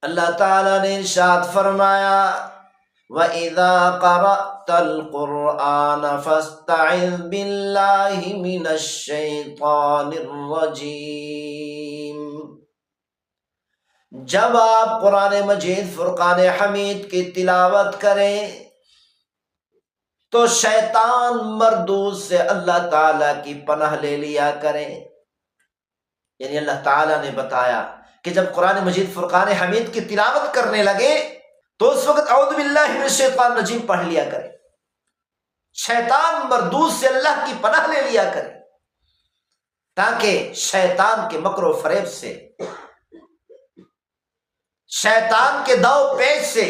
اللہ تعالیٰ نے ارشاد فرمایا وَإِذَا قَرَأْتَ الْقُرْآنَ فَاسْتَعِذْ بِاللَّهِ مِنَ الشَّيْطَانِ الرَّجِيمِ۔ جب آپ قرآن مجید فرقان حمید کی تلاوت کریں تو شیطان مردود سے اللہ تعالیٰ کی پناہ لے لیا کریں۔ یعنی اللہ تعالیٰ نے بتایا کہ جب قرآن مجید فرقان حمید کی تلاوت کرنے لگے تو اس وقت اعوذ باللہ من الشیطان الرجیم پڑھ لیا کریں، شیطان مردود سے اللہ کی پناہ لے لیا کریں، تاکہ شیطان کے مکر و فریب سے، شیطان کے داؤ پیچ سے،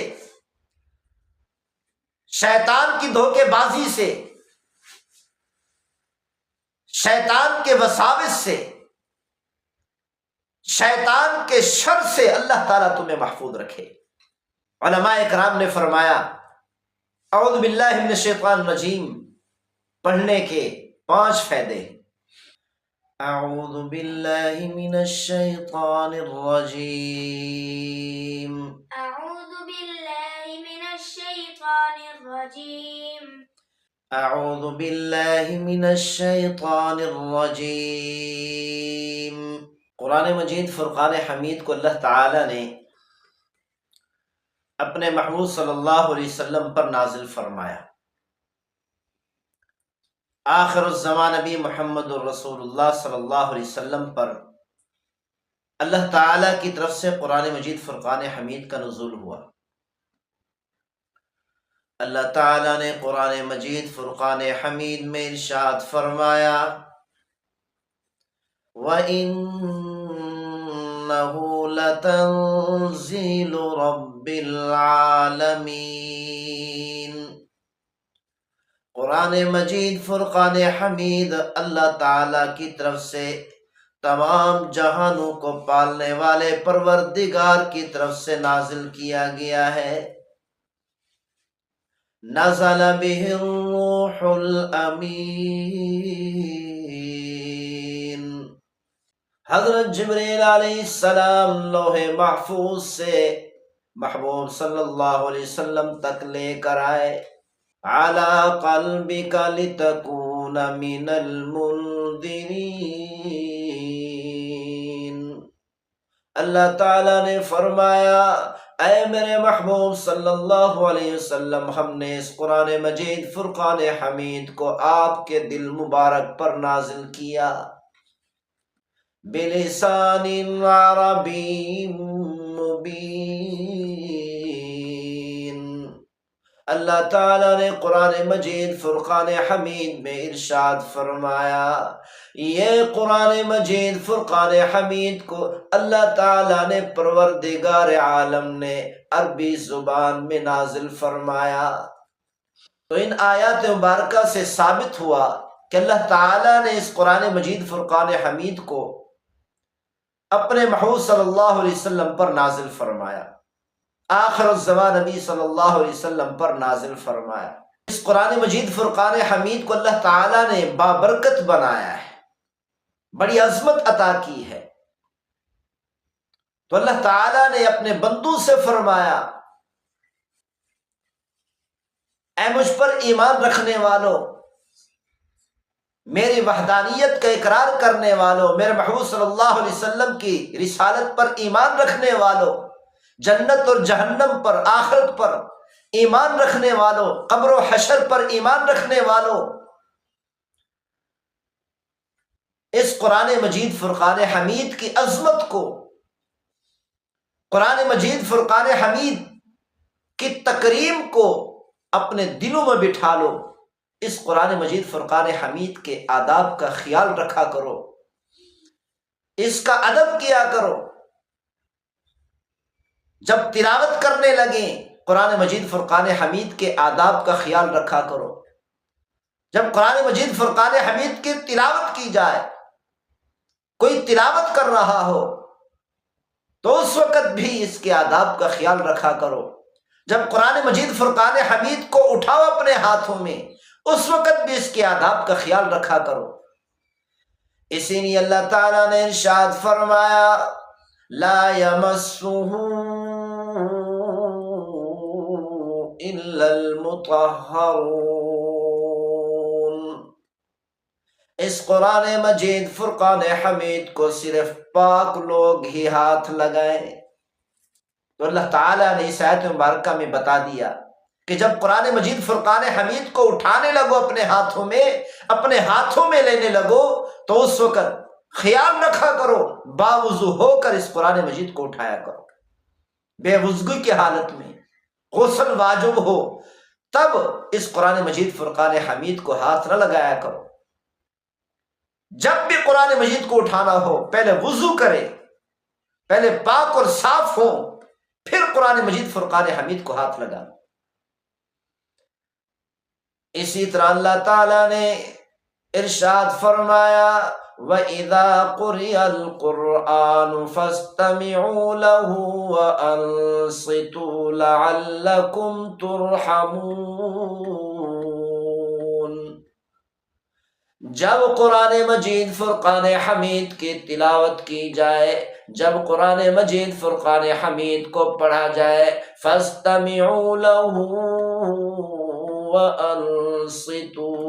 شیطان کی دھوکے بازی سے، شیطان کے وساوس سے، شیطان کے شر سے اللہ تعالیٰ تمہیں محفوظ رکھے۔ علماء اکرام نے فرمایا اعوذ باللہ من الشیطان الرجیم پڑھنے کے 5 فائدے۔ اعوذ باللہ من الشیطان الرجیم، اعوذ باللہ من الشیطان الرجیم، اعوذ باللہ من الشیطان الرجیم۔ قرآن مجید فرقان حمید کو اللہ تعالی نے اپنے محبوب صلی اللہ علیہ وسلم پر نازل فرمایا۔ آخر الزمان نبی محمد الرسول اللہ صلی اللہ علیہ وسلم پر اللہ تعالی کی طرف سے قرآن مجید فرقان حمید کا نزول ہوا۔ اللہ تعالی نے قرآن مجید فرقان حمید میں ارشاد فرمایا وَإِنَّهُ لَتَنزِيلُ رَبِّ الْعَالَمِينَ۔ قرآن مجید فرقان حمید اللہ تعالی کی طرف سے تمام جہانوں کو پالنے والے پروردگار کی طرف سے نازل کیا گیا ہے۔ نزل به الروح الامین۔ حضرت جبریل علیہ السلام لوح محفوظ سے محبوب صلی اللہ علیہ وسلم تک لے کر آئے۔ علی قلبک لتکون من المنذرین۔ اللہ تعالیٰ نے فرمایا اے میرے محبوب صلی اللہ علیہ وسلم، ہم نے اس قرآن مجید فرقان حمید کو آپ کے دل مبارک پر نازل کیا بلسان عربی مبین۔ اللہ تعالیٰ نے قرآن مجید فرقان حمید میں ارشاد فرمایا یہ قرآن مجید فرقان حمید کو اللہ تعالیٰ نے پروردگار عالم نے عربی زبان میں نازل فرمایا۔ تو ان آیات مبارکہ سے ثابت ہوا کہ اللہ تعالیٰ نے اس قرآن مجید فرقان حمید کو اپنے محبوب صلی اللہ علیہ وسلم پر نازل فرمایا، آخر الزمان نبی صلی اللہ علیہ وسلم پر نازل فرمایا۔ اس قرآن مجید فرقان حمید کو اللہ تعالیٰ نے بابرکت بنایا ہے، بڑی عظمت عطا کی ہے۔ تو اللہ تعالیٰ نے اپنے بندوں سے فرمایا اے مجھ پر ایمان رکھنے والوں، میری وحدانیت کا اقرار کرنے والوں، میرے محبوب صلی اللہ علیہ وسلم کی رسالت پر ایمان رکھنے والوں، جنت اور جہنم پر، آخرت پر ایمان رکھنے والوں، قبر و حشر پر ایمان رکھنے والوں، اس قرآن مجید فرقان حمید کی عظمت کو، قرآن مجید فرقان حمید کی تکریم کو اپنے دلوں میں بٹھا لو۔ اس قرآن مجید فرقان حمید کے آداب کا خیال رکھا کرو، اس کا ادب کیا کرو۔ جب تلاوت کرنے لگیں قرآن مجید فرقان حمید کے آداب کا خیال رکھا کرو۔ جب قرآن مجید فرقان حمید کی تلاوت کی جائے، کوئی تلاوت کر رہا ہو تو اس وقت بھی اس کے آداب کا خیال رکھا کرو۔ جب قرآن مجید فرقان حمید کو اٹھاؤ اپنے ہاتھوں میں، اس وقت بھی اس کے آداب کا خیال رکھا کرو۔ اسی لیے اللہ تعالیٰ نے ارشاد فرمایا لا یمسہ إلا المطهرون۔ اس قرآن مجید فرقان حمید کو صرف پاک لوگ ہی ہاتھ لگائیں۔ تو اللہ تعالیٰ نے اس آیت مبارکہ میں بتا دیا کہ جب قرآن مجید فرقان حمید کو اٹھانے لگو اپنے ہاتھوں میں لینے لگو تو اس وقت خیال رکھا کرو باوضو ہو کر اس قرآن مجید کو اٹھایا کرو۔ بے وضوئی کی حالت میں غسل واجب ہو تب اس قرآن مجید فرقان حمید کو ہاتھ نہ لگایا کرو۔ جب بھی قرآن مجید کو اٹھانا ہو پہلے وضو کرے، پہلے پاک اور صاف ہو، پھر قرآن مجید فرقان حمید کو ہاتھ لگا۔ اسی طرح اللہ تعالیٰ نے ارشاد فرمایا وَإِذَا قُرِئَ الْقُرْآنُ فَاسْتَمِعُوا لَهُ وَأَنصِتُوا لَعَلَّكُمْ تُرْحَمُونَ۔ جب قرآن مجید فرقان حمید کی تلاوت کی جائے، جب قرآن مجید فرقان حمید کو پڑھا جائے فَاسْتَمِعُوا لَهُ وَأَنصِتُوا،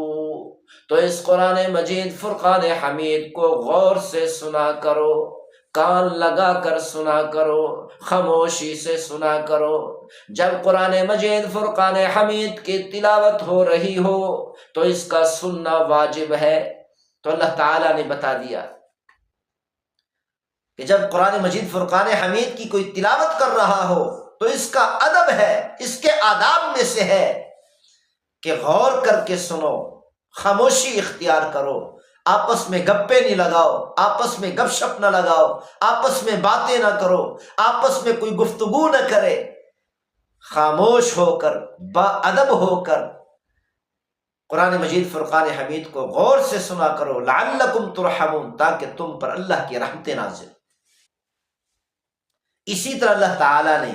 تو اس قرآن مجید فرقان حمید کو غور سے سنا کرو، کان لگا کر سنا کرو، خاموشی سے سنا کرو۔ جب قرآن مجید فرقان حمید کی تلاوت ہو رہی ہو تو اس کا سننا واجب ہے۔ تو اللہ تعالیٰ نے بتا دیا کہ جب قرآن مجید فرقان حمید کی کوئی تلاوت کر رہا ہو تو اس کا ادب ہے، اس کے آداب میں سے ہے کہ غور کر کے سنو، خاموشی اختیار کرو، آپس میں گپے نہیں لگاؤ، آپس میں گپ شپ نہ لگاؤ، آپس میں باتیں نہ کرو، آپس میں کوئی گفتگو نہ کرے، خاموش ہو کر با ادب ہو کر قرآن مجید فرقان حمید کو غور سے سنا کرو لعلکم ترحمون، تاکہ تم پر اللہ کی رحمتیں نازل۔ اسی طرح اللہ تعالیٰ نے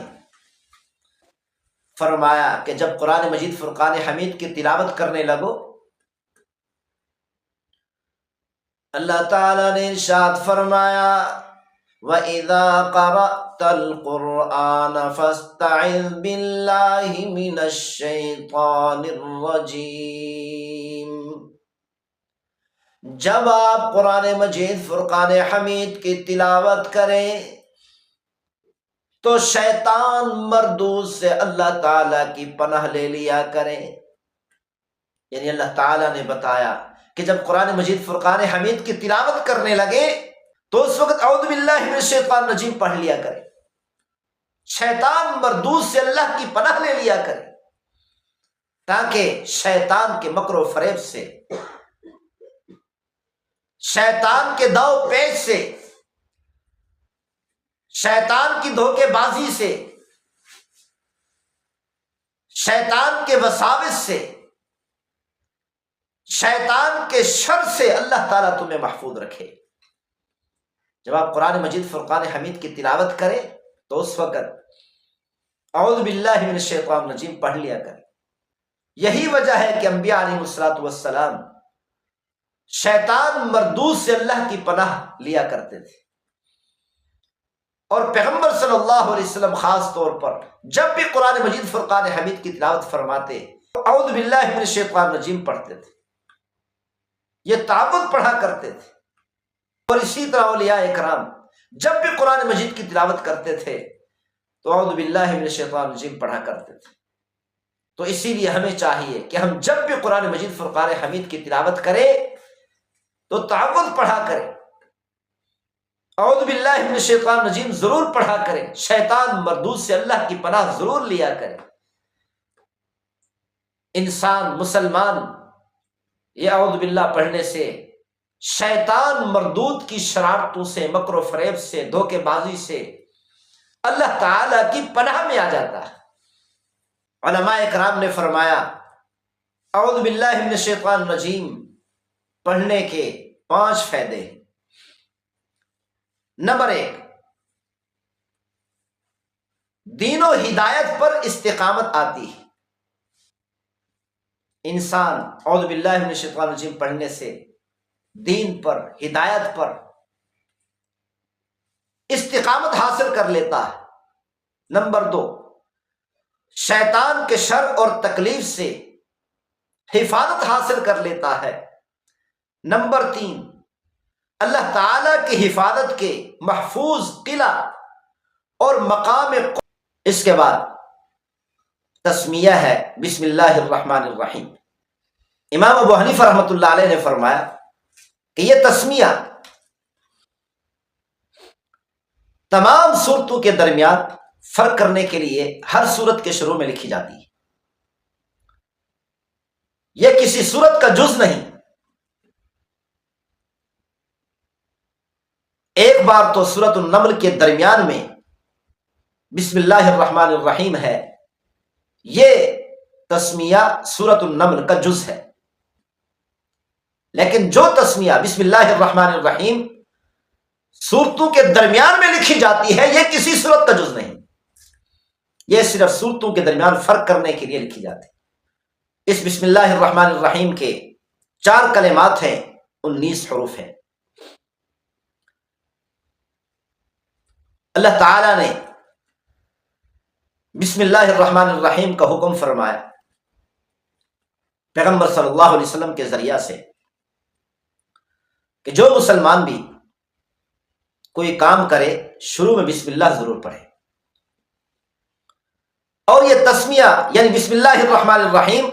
فرمایا کہ جب قرآن مجید فرقان حمید کی تلاوت کرنے لگو، اللہ تعالیٰ نے ارشاد فرمایا وَإِذَا قَرَأْتَ الْقُرْآنَ فَاسْتَعِذْ بِاللَّهِ مِنَ الشَّيْطَانِ الرَّجِيمِ۔ جب آپ قرآن مجید فرقان حمید کی تلاوت کریں تو شیطان مردود سے اللہ تعالیٰ کی پناہ لے لیا کریں۔ یعنی اللہ تعالیٰ نے بتایا کہ جب قرآن مجید فرقان حمید کی تلاوت کرنے لگے تو اس وقت اعوذ باللہ من الشیطان الرجیم پڑھ لیا کرے، شیطان مردود سے اللہ کی پناہ لے لیا کرے، تاکہ شیطان کے مکر و فریب سے، شیطان کے داؤ پیچ سے، شیطان کی دھوکے بازی سے، شیطان کے وساوس سے، شیطان کے شر سے اللہ تعالیٰ تمہیں محفوظ رکھے۔ جب آپ قرآن مجید فرقان حمید کی تلاوت کریں تو اس وقت اعوذ باللہ من الشیطان الرجیم پڑھ لیا کریں۔ یہی وجہ ہے کہ انبیاء علیہ السلام شیطان مردود سے اللہ کی پناہ لیا کرتے تھے، اور پیغمبر صلی اللہ علیہ وسلم خاص طور پر جب بھی قرآن مجید فرقان حمید کی تلاوت فرماتے اعوذ باللہ من الشیطان الرجیم پڑھتے تھے، یہ تعوذ پڑھا کرتے تھے۔ اور اسی طرح اولیاء اکرام جب بھی قرآن مجید کی تلاوت کرتے تھے تو اعوذ باللہ من الشیطان الرجیم پڑھا کرتے تھے۔ تو اسی لیے ہمیں چاہیے کہ ہم جب بھی قرآن مجید فرقان حمید کی تلاوت کریں تو تعوذ پڑھا کریں، اعوذ باللہ من الشیطان الرجیم ضرور پڑھا کریں، شیطان مردود سے اللہ کی پناہ ضرور لیا کریں۔ انسان مسلمان یہ اعوذ باللہ پڑھنے سے شیطان مردود کی شرارتوں سے، مکر و فریب سے، دھوکے بازی سے اللہ تعالیٰ کی پناہ میں آ جاتا ہے۔ علماء اکرام نے فرمایا اعوذ باللہ من الشیطان الرجیم پڑھنے کے 5 فائدے ہیں۔ نمبر 1، دین و ہدایت پر استقامت آتی ہے۔ انسان اعوذ باللہ من الشیطان الرجیم پڑھنے سے دین پر، ہدایت پر استقامت حاصل کر لیتا ہے۔ نمبر 2، شیطان کے شر اور تکلیف سے حفاظت حاصل کر لیتا ہے۔ نمبر 3، اللہ تعالی کی حفاظت کے محفوظ قلعہ اور مقام اس کے بعد تسمیہ ہے بسم اللہ الرحمن الرحیم۔ امام ابو حنیفہ رحمۃ اللہ علیہ نے فرمایا کہ یہ تسمیہ تمام صورتوں کے درمیان فرق کرنے کے لیے ہر صورت کے شروع میں لکھی جاتی ہے۔ یہ کسی صورت کا جز نہیں۔ ایک بار تو سورۃ النمل کے درمیان میں بسم اللہ الرحمن الرحیم ہے، یہ تسمیہ سورۃ النمل کا جز ہے، لیکن جو تسمیہ بسم اللہ الرحمن الرحیم سورتوں کے درمیان میں لکھی جاتی ہے یہ کسی سورت کا جز نہیں، یہ صرف سورتوں کے درمیان فرق کرنے کے لیے لکھی جاتی ہے۔ اس بسم اللہ الرحمن الرحیم کے 4 کلمات ہیں، 19 حروف ہیں۔ اللہ تعالی نے بسم اللہ الرحمن الرحیم کا حکم فرمایا پیغمبر صلی اللہ علیہ وسلم کے ذریعہ سے کہ جو مسلمان بھی کوئی کام کرے شروع میں بسم اللہ ضرور پڑھے، اور یہ تسمیہ یعنی بسم اللہ الرحمن الرحیم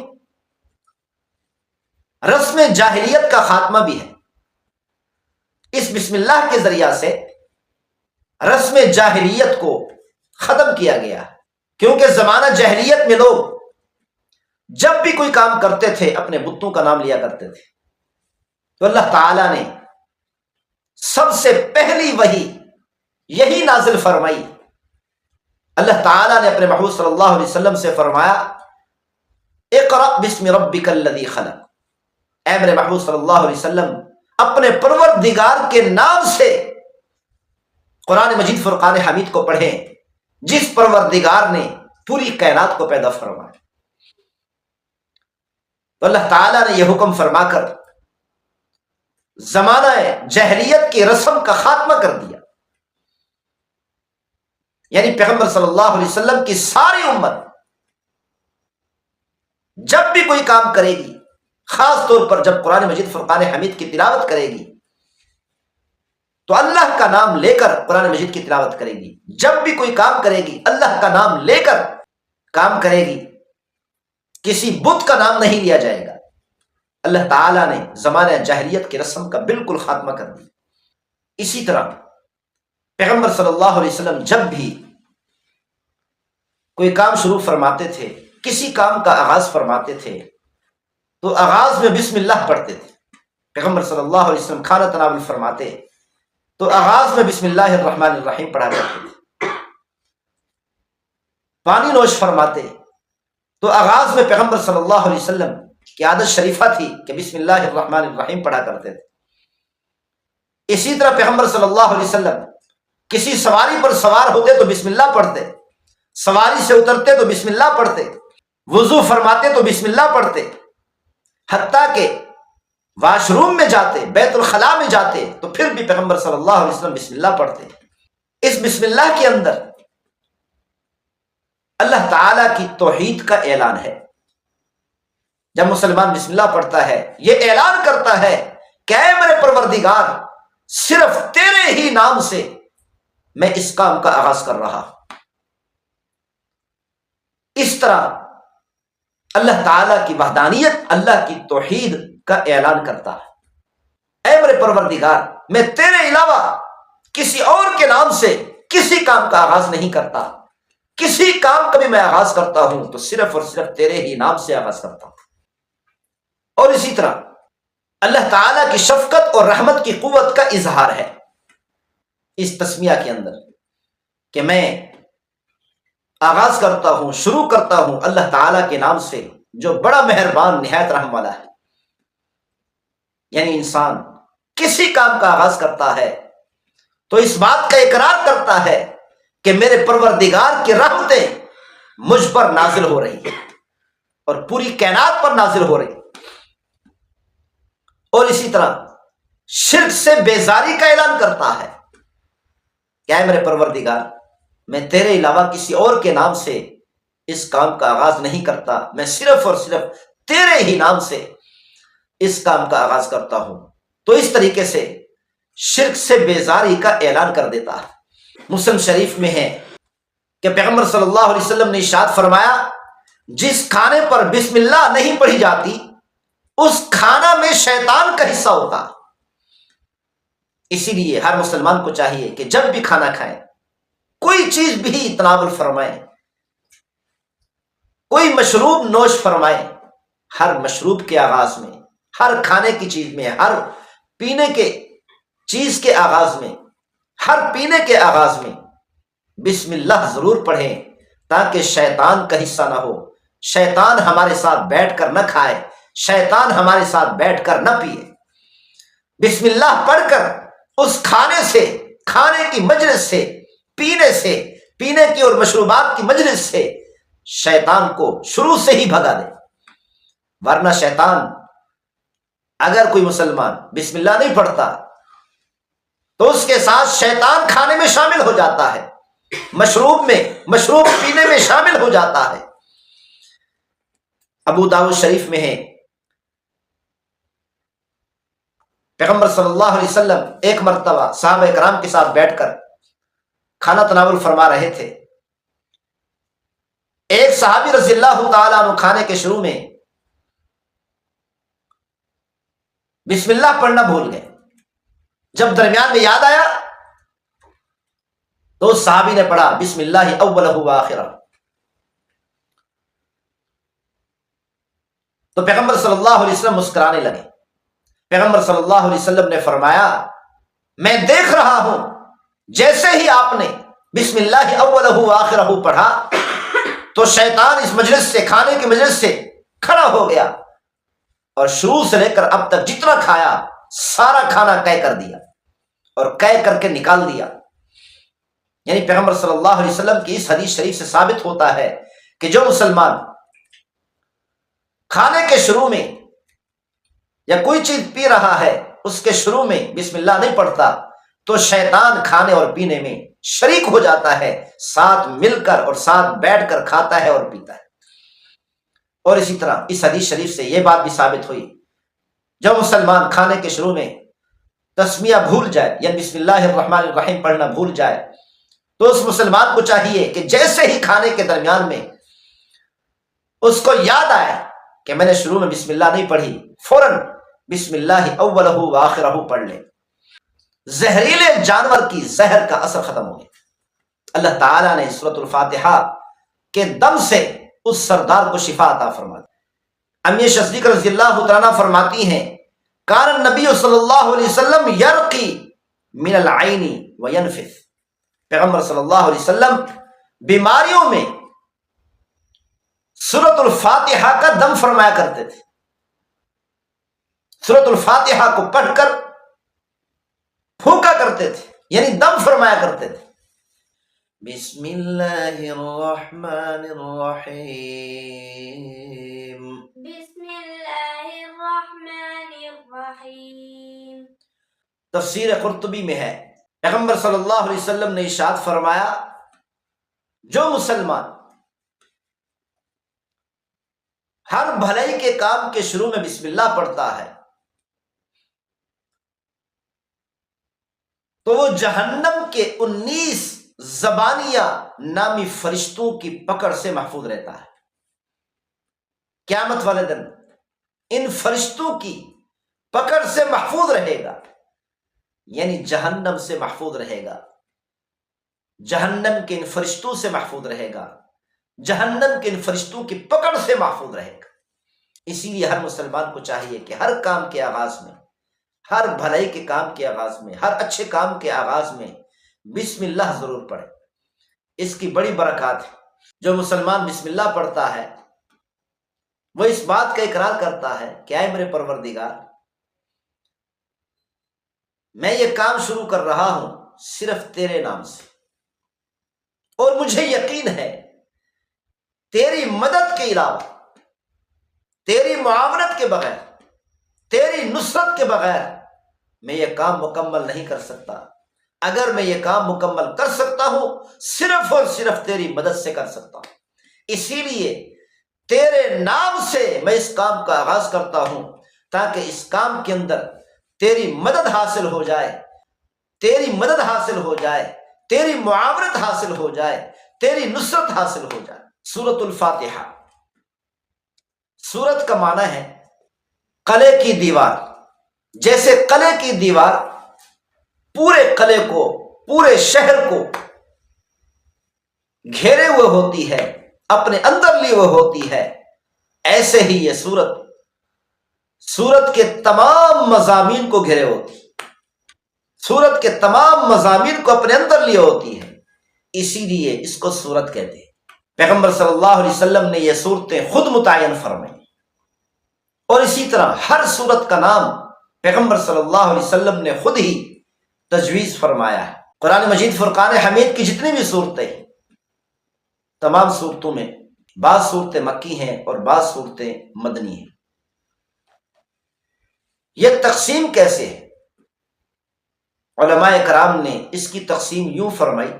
رسم جاہلیت کا خاتمہ بھی ہے۔ اس بسم اللہ کے ذریعہ سے رسم جاہلیت کو ختم کیا گیا، کیونکہ زمانہ جاہلیت میں لوگ جب بھی کوئی کام کرتے تھے اپنے بتوں کا نام لیا کرتے تھے، تو اللہ تعالی نے سب سے پہلی وحی یہی نازل فرمائی۔ اللہ تعالی نے اپنے محبوب صلی اللہ علیہ وسلم سے فرمایا اقرأ بسم ربک الذی خلق، اے میرے محبوب صلی اللہ علیہ وسلم اپنے پروردگار کے نام سے قرآن مجید فرقان حمید کو پڑھیں جس پروردگار نے پوری کائنات کو پیدا فرمایا۔ تو اللہ تعالیٰ نے یہ حکم فرما کر زمانہ جاہلیت کی رسم کا خاتمہ کر دیا، یعنی پیغمبر صلی اللہ علیہ وسلم کی ساری امت جب بھی کوئی کام کرے گی، خاص طور پر جب قرآن مجید فرقان حمید کی تلاوت کرے گی تو اللہ کا نام لے کر قرآن مجید کی تلاوت کرے گی، جب بھی کوئی کام کرے گی اللہ کا نام لے کر کام کرے گی، کسی بت کا نام نہیں لیا جائے گا۔ اللہ تعالیٰ نے زمانہ جاہلیت کی رسم کا بالکل خاتمہ کر دیا۔ اسی طرح پیغمبر صلی اللہ علیہ وسلم جب بھی کوئی کام شروع فرماتے تھے، کسی کام کا آغاز فرماتے تھے تو آغاز میں بسم اللہ پڑھتے تھے۔ پیغمبر صلی اللہ علیہ وسلم کھانا تناول فرماتے تو آغاز میں بسم اللہ الرحمن الرحیم پڑھا کرتے تھے، پانی نوش فرماتے تو آغاز میں پیغمبر صلی اللہ علیہ وسلم کی عادت شریفہ تھی کہ بسم اللہ الرحمن الرحیم پڑھا کرتے تھے۔ اسی طرح پیغمبر صلی اللہ علیہ وسلم کسی سواری پر سوار ہوتے تو بسم اللہ پڑھتے، سواری سے اترتے تو بسم اللہ پڑھتے، وضو فرماتے تو بسم اللہ پڑھتے، حتیٰ کہ واش روم میں جاتے، بیت الخلاء میں جاتے تو پھر بھی پیغمبر صلی اللہ علیہ وسلم بسم اللہ پڑھتے۔ اس بسم اللہ کے اندر اللہ تعالی کی توحید کا اعلان ہے۔ جب مسلمان بسم اللہ پڑھتا ہے یہ اعلان کرتا ہے کہ اے میرے پروردگار صرف تیرے ہی نام سے میں اس کام کا آغاز کر رہا۔ اس طرح اللہ تعالی کی وحدانیت، اللہ کی توحید کا اعلان کرتا ہے۔ اے میرے پروردگار میں تیرے علاوہ کسی اور کے نام سے کسی کام کا آغاز نہیں کرتا، کسی کام کا بھی میں آغاز کرتا ہوں تو صرف اور صرف تیرے ہی نام سے آغاز کرتا ہوں۔ اور اسی طرح اللہ تعالیٰ کی شفقت اور رحمت کی قوت کا اظہار ہے اس تسمیہ کے اندر کہ میں آغاز کرتا ہوں، شروع کرتا ہوں اللہ تعالیٰ کے نام سے جو بڑا مہربان نہایت رحم والا ہے۔ یعنی انسان کسی کام کا آغاز کرتا ہے تو اس بات کا اقرار کرتا ہے کہ میرے پروردگار کی رحمتیں مجھ پر نازل ہو رہی ہیں اور پوری کائنات پر نازل ہو رہی ہیں۔ اور اسی طرح شرک سے بیزاری کا اعلان کرتا ہے کہ اے میرے پروردگار میں تیرے علاوہ کسی اور کے نام سے اس کام کا آغاز نہیں کرتا، میں صرف اور صرف تیرے ہی نام سے اس کام کا آغاز کرتا ہوں، تو اس طریقے سے شرک سے بیزاری کا اعلان کر دیتا ہے۔ مسلم شریف میں ہے کہ پیغمبر صلی اللہ علیہ وسلم نے ارشاد فرمایا، جس کھانے پر بسم اللہ نہیں پڑھی جاتی اس کھانا میں شیطان کا حصہ ہوتا۔ اسی لیے ہر مسلمان کو چاہیے کہ جب بھی کھانا کھائیں، کوئی چیز بھی تناول فرمائیں، کوئی مشروب نوش فرمائیں، ہر مشروب کے آغاز میں، ہر کھانے کی چیز میں، ہر پینے کے چیز کے آغاز میں، ہر پینے کے آغاز میں بسم اللہ ضرور پڑھیں، تاکہ شیطان کا حصہ نہ ہو، شیطان ہمارے ساتھ بیٹھ کر نہ کھائے، شیطان ہمارے ساتھ بیٹھ کر نہ پیے۔ بسم اللہ پڑھ کر اس کھانے سے، کھانے کی مجلس سے، پینے کی اور مشروبات کی مجلس سے شیطان کو شروع سے ہی بھگا دے، ورنہ شیطان، اگر کوئی مسلمان بسم اللہ نہیں پڑھتا تو اس کے ساتھ شیطان کھانے میں شامل ہو جاتا ہے، مشروب پینے میں شامل ہو جاتا ہے۔ ابو داؤد شریف میں ہے، پیغمبر صلی اللہ علیہ وسلم ایک مرتبہ صحابہ کرام کے ساتھ بیٹھ کر کھانا تناول فرما رہے تھے۔ ایک صحابی رضی اللہ تعالیٰ عنہ کھانے کے شروع میں بسم اللہ پڑھنا بھول گئے، جب درمیان میں یاد آیا تو اس صحابی نے پڑھا بسم اللہ اولہ و آخرہ، تو پیغمبر صلی اللہ علیہ وسلم مسکرانے لگے۔ پیغمبر صلی اللہ علیہ وسلم نے فرمایا، میں دیکھ رہا ہوں جیسے ہی آپ نے بسم اللہ اولہ و آخرہ پڑھا تو شیطان اس مجلس سے، کھانے کی مجلس سے کھڑا ہو گیا اور شروع سے لے کر اب تک جتنا کھایا سارا کھانا قے کر دیا اور قے کر کے نکال دیا۔ یعنی پیغمبر صلی اللہ علیہ وسلم کی اس حدیث شریف سے ثابت ہوتا ہے کہ جو مسلمان کھانے کے شروع میں یا کوئی چیز پی رہا ہے اس کے شروع میں بسم اللہ نہیں پڑھتا تو شیطان کھانے اور پینے میں شریک ہو جاتا ہے، ساتھ مل کر اور ساتھ بیٹھ کر کھاتا ہے اور پیتا ہے۔ اور اسی طرح اس حدیث شریف سے یہ بات بھی ثابت ہوئی، جو مسلمان کھانے کے شروع میں تسمیہ بھول جائے یا بسم اللہ الرحمن الرحیم پڑھنا بھول جائے تو اس مسلمان کو چاہیے کہ جیسے ہی کھانے کے درمیان میں اس کو یاد آئے کہ میں نے شروع میں بسم اللہ نہیں پڑھی، فوراً بسم اللہ اولہ و آخرہ پڑھ لے، زہریلے جانور کی زہر کا اثر ختم ہو گیا۔ اللہ تعالیٰ نے سورۃ الفاتحہ کے دم سے اس سردار کو شفا عطا فرما دی۔ امی صدیق رضی اللہ تعالیٰ فرماتی ہیں، کان النبی صلی اللہ علیہ وسلم یرقی من العین وینفث، پیغمبر صلی اللہ علیہ وسلم بیماریوں میں سورۃ الفاتحہ کا دم فرمایا کرتے تھے، سورۃ الفاتحہ کو پڑھ کر پھونکا کرتے تھے، یعنی دم فرمایا کرتے تھے۔ بسم اللہ الرحمن الرحیم، بسم اللہ الرحمن الرحیم۔ تفسیر قرطبی میں ہے، پیغمبر صلی اللہ علیہ وسلم نے ارشاد فرمایا، جو مسلمان ہر بھلائی کے کام کے شروع میں بسم اللہ پڑھتا ہے تو وہ جہنم کے 19 زبانیہ نامی فرشتوں کی پکڑ سے محفوظ رہتا ہے۔ قیامت والے دن ان فرشتوں کی پکڑ سے محفوظ رہے گا، یعنی جہنم سے محفوظ رہے گا، جہنم کے ان فرشتوں سے محفوظ رہے گا، جہنم کے ان فرشتوں کی پکڑ سے محفوظ رہے گا۔ اسی لیے ہر مسلمان کو چاہیے کہ ہر کام کے آغاز میں، ہر بھلائی کے کام کے آغاز میں، ہر اچھے کام کے آغاز میں بسم اللہ ضرور پڑھے۔ اس کی بڑی برکات ہے۔ جو مسلمان بسم اللہ پڑھتا ہے وہ اس بات کا اقرار کرتا ہے کہ اے میرے پروردگار، میں یہ کام شروع کر رہا ہوں صرف تیرے نام سے، اور مجھے یقین ہے تیری مدد کے علاوہ، تیری معاونت کے بغیر، تیری نصرت کے بغیر میں یہ کام مکمل نہیں کر سکتا۔ اگر میں یہ کام مکمل کر سکتا ہوں صرف اور صرف تیری مدد سے کر سکتا ہوں، اسی لیے تیرے نام سے میں اس کام کا آغاز کرتا ہوں تاکہ اس کام کے اندر تیری مدد حاصل ہو جائے، تیری مدد حاصل ہو جائے، تیری معاونت حاصل ہو جائے، تیری نصرت حاصل ہو جائے۔ سورۃ الفاتحہ، سورت کا معنی ہے قلعے کی دیوار۔ جیسے قلعے کی دیوار پورے قلعے کو، پورے شہر کو گھیرے ہوئے ہوتی ہے، اپنے اندر لیے ہوئے ہوتی ہے، ایسے ہی یہ سورت کے تمام مضامین کو گھیرے ہوتی ہے، سورت کے تمام مضامین کو اپنے اندر لیے ہوتی ہے، اسی لیے اس کو سورت کہتے ہیں۔ پیغمبر صلی اللہ علیہ وسلم نے یہ صورتیں خود متعین فرمائی، اور اسی طرح ہر صورت کا نام پیغمبر صلی اللہ علیہ وسلم نے خود ہی تجویز فرمایا ہے۔ قرآن مجید فرقان حمید کی جتنی بھی صورتیں ہیں، تمام صورتوں میں بعض صورتیں مکی ہیں اور بعض صورتیں مدنی ہیں۔ یہ تقسیم کیسے ہے؟ علماء کرام نے اس کی تقسیم یوں فرمائی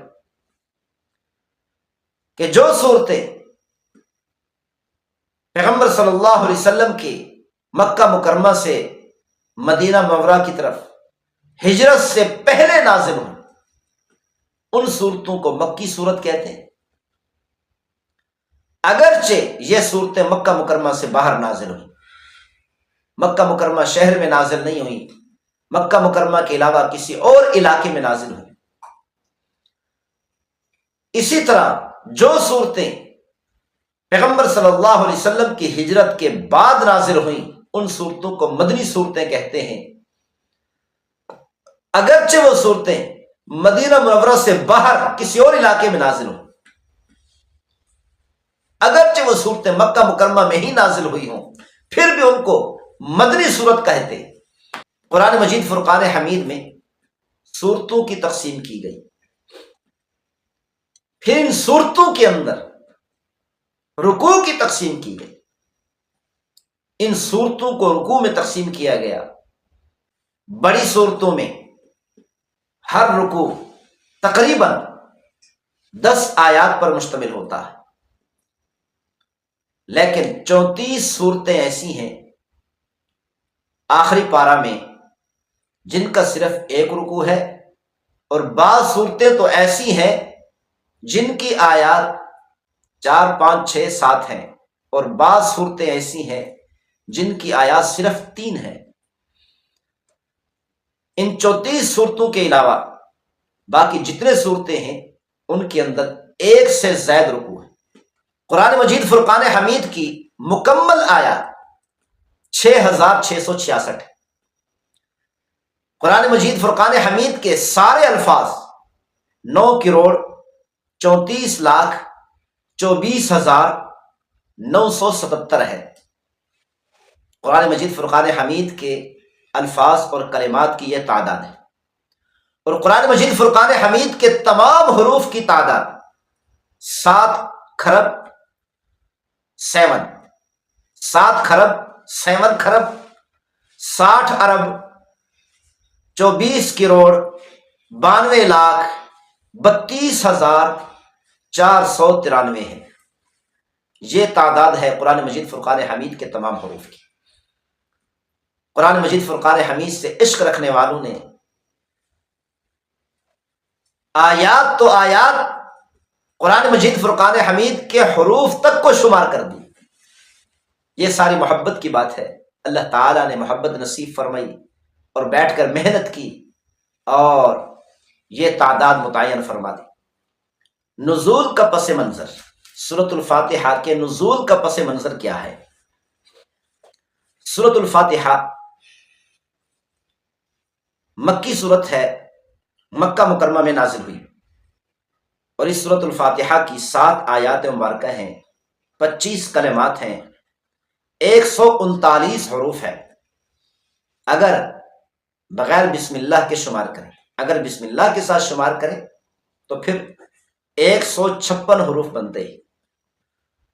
کہ جو صورتیں پیغمبر صلی اللہ علیہ وسلم کے مکہ مکرمہ سے مدینہ منورہ کی طرف ہجرت سے پہلے نازل ہوئی، ان صورتوں کو مکی صورت کہتے ہیں، اگرچہ یہ صورتیں مکہ مکرمہ سے باہر نازل ہوئی، مکہ مکرمہ شہر میں نازل نہیں ہوئی، مکہ مکرمہ کے علاوہ کسی اور علاقے میں نازل ہوئی۔ اسی طرح جو صورتیں پیغمبر صلی اللہ علیہ وسلم کی ہجرت کے بعد نازل ہوئیں، ان صورتوں کو مدنی صورتیں کہتے ہیں، اگرچہ وہ صورتیں مدینہ منورہ سے باہر کسی اور علاقے میں نازل ہوں، اگرچہ وہ صورتیں مکہ مکرمہ میں ہی نازل ہوئی ہوں، پھر بھی ان کو مدنی صورت کہتے ہیں۔ قرآن مجید فرقان حمید میں صورتوں کی تقسیم کی گئی، پھر ان صورتوں کے اندر رکوع کی تقسیم کی گئی، ان صورتوں کو رکوع میں تقسیم کیا گیا۔ بڑی صورتوں میں ہر رکوع تقریباً 10 آیات پر مشتمل ہوتا ہے، لیکن 34 صورتیں ایسی ہیں آخری پارہ میں جن کا صرف ایک رکوع ہے، اور بعض صورتیں تو ایسی ہیں جن کی آیات 4 5 6 7 ہیں، اور بعض صورتیں ایسی ہیں جن کی آیات صرف 3 ہیں۔ ان 34 صورتوں کے علاوہ باقی جتنے صورتیں ہیں ان کے اندر ایک سے زائد رکوع ہے۔ قرآن مجید فرقان حمید کی مکمل آیات 6666 ہے۔ قرآن مجید فرقان حمید کے سارے الفاظ 9,34,24,977 ہے۔ قرآن مجید فرقان حمید کے الفاظ اور کلمات کی یہ تعداد ہے، اور قرآن مجید فرقان حمید کے تمام حروف کی تعداد 7 خرب 7 60 ارب 24 کروڑ 92 لاکھ 32,493 ہے۔ یہ تعداد ہے قرآن مجید فرقان حمید کے تمام حروف کی۔ قرآن مجید فرقان حمید سے عشق رکھنے والوں نے آیات تو آیات قرآن مجید فرقان حمید کے حروف تک کو شمار کر دی۔ یہ ساری محبت کی بات ہے، اللہ تعالیٰ نے محبت نصیب فرمائی اور بیٹھ کر محنت کی اور یہ تعداد متعین فرما دی۔ نزول کا پس منظر، سورۃ الفاتحہ کے نزول کا پس منظر کیا ہے؟ سورۃ الفاتحہ مکی صورت ہے، مکہ مکرمہ میں نازل ہوئی، اور اس سورۃ الفاتحہ کی 7 آیات مبارکہ ہیں، 25 کلمات ہیں، 139 حروف ہے۔ اگر بغیر بسم اللہ کے شمار کریں، اگر بسم اللہ کے ساتھ شمار کریں تو پھر 156 حروف بنتے ہیں۔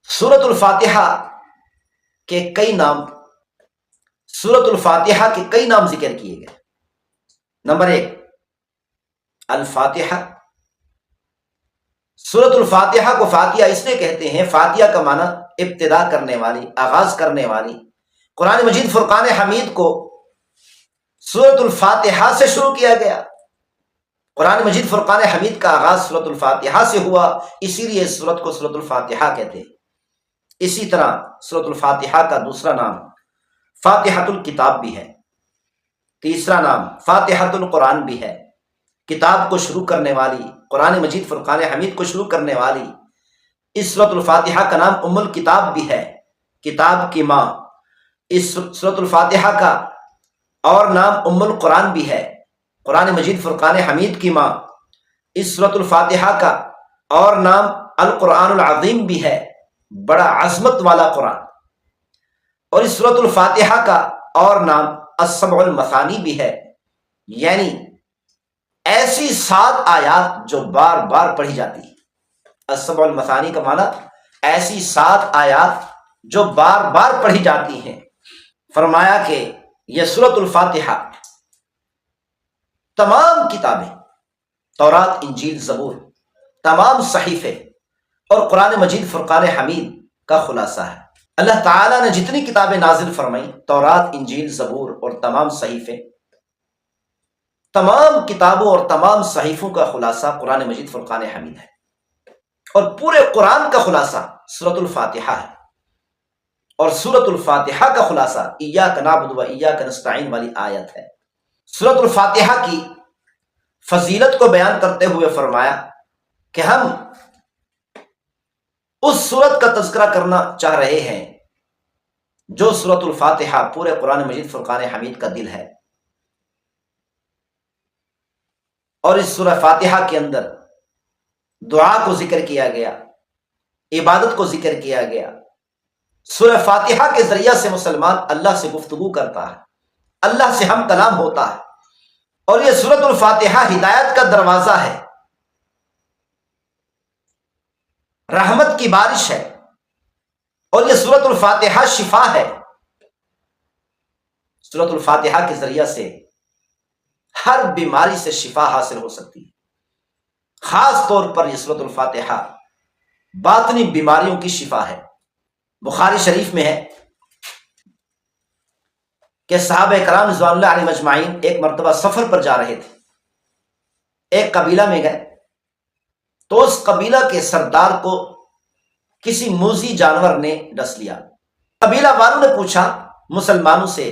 سورۃ الفاتحہ کے کئی نام، سورۃ الفاتحہ کے کئی نام ذکر کیے گئے۔ نمبر 1 الفاتحہ، سورۃ الفاتحہ کو فاتحہ اس لیے کہتے ہیں، فاتحہ کا معنی ابتدا کرنے والی، آغاز کرنے والی۔ قرآن مجید فرقان حمید کو سورۃ الفاتحہ سے شروع کیا گیا۔ قرآن مجید فرقان حمید کا آغاز سورۃ الفاتحہ سے ہوا، اسی لیے اس سورت کو سورۃ الفاتحہ کہتے ہیں۔ اسی طرح سورۃ الفاتحہ کا دوسرا نام فاتحۃ الکتاب بھی ہے، تیسرا نام فاتحۃ القرآن بھی ہے۔ کتاب کو شروع کرنے والی، قرآن مجید فرقان حمید کو شروع کرنے والی اس سورۃ الفاتحہ کا نام ام الکتاب بھی ہے، کتاب کی ماں۔ اس سورۃ الفاتحہ کا اور نام ام القرآن بھی ہے، قرآن مجید فرقان حمید کی ماں۔ اس سورۃ الفاتحہ کا اور نام القرآن العظیم بھی ہے، بڑا عظمت والا قرآن۔ اور اس سورۃ الفاتحہ کا اور نام السبع المثانی بھی ہے، یعنی ایسی 7 آیات جو بار بار پڑھی جاتی ہے۔ السبع المثانی کا معنی ایسی 7 آیات جو بار بار پڑھی جاتی ہیں۔ فرمایا کہ یہ سورۃ الفاتحہ تمام کتابیں، تورات، انجیل، زبور، تمام صحیفے اور قرآن مجید فرقان حمید کا خلاصہ ہے۔ اللہ تعالیٰ نے جتنی کتابیں نازل فرمائیں، تورات، انجیل، زبور اور تمام صحیفے، تمام کتابوں اور تمام صحیفوں کا خلاصہ قرآن مجید فرقان حمید ہے، اور پورے قرآن کا خلاصہ سورۃ الفاتحہ ہے۔ اور سورۃ الفاتحہ کا خلاصہ ایاک نعبد و ایاک نستعین والی آیت ہے۔ سورۃ الفاتحہ کی فضیلت کو بیان کرتے ہوئے فرمایا کہ ہم اس سورت کا تذکرہ کرنا چاہ رہے ہیں جو سورۃ الفاتحہ پورے قرآن مجید فرقان حمید کا دل ہے۔ اور اس سورہ فاتحہ کے اندر دعا کو ذکر کیا گیا، عبادت کو ذکر کیا گیا۔ سورہ فاتحہ کے ذریعہ سے مسلمان اللہ سے گفتگو کرتا ہے، اللہ سے ہم کلام ہوتا ہے، اور یہ سورۃ الفاتحہ ہدایت کا دروازہ ہے، رحمت کی بارش ہے، اور یہ سورۃ الفاتحہ شفا ہے۔ سورۃ الفاتحہ کے ذریعہ سے ہر بیماری سے شفا حاصل ہو سکتی ہے، خاص طور پر یہ سورۃ الفاتحہ باطنی بیماریوں کی شفا ہے۔ بخاری شریف میں ہے کہ صحابہ کرام رضوان اللہ علیہم اجمعین ایک مرتبہ سفر پر جا رہے تھے، ایک قبیلہ میں گئے تو اس قبیلہ کے سردار کو کسی موذی جانور نے ڈس لیا۔ قبیلہ والوں نے پوچھا مسلمانوں سے،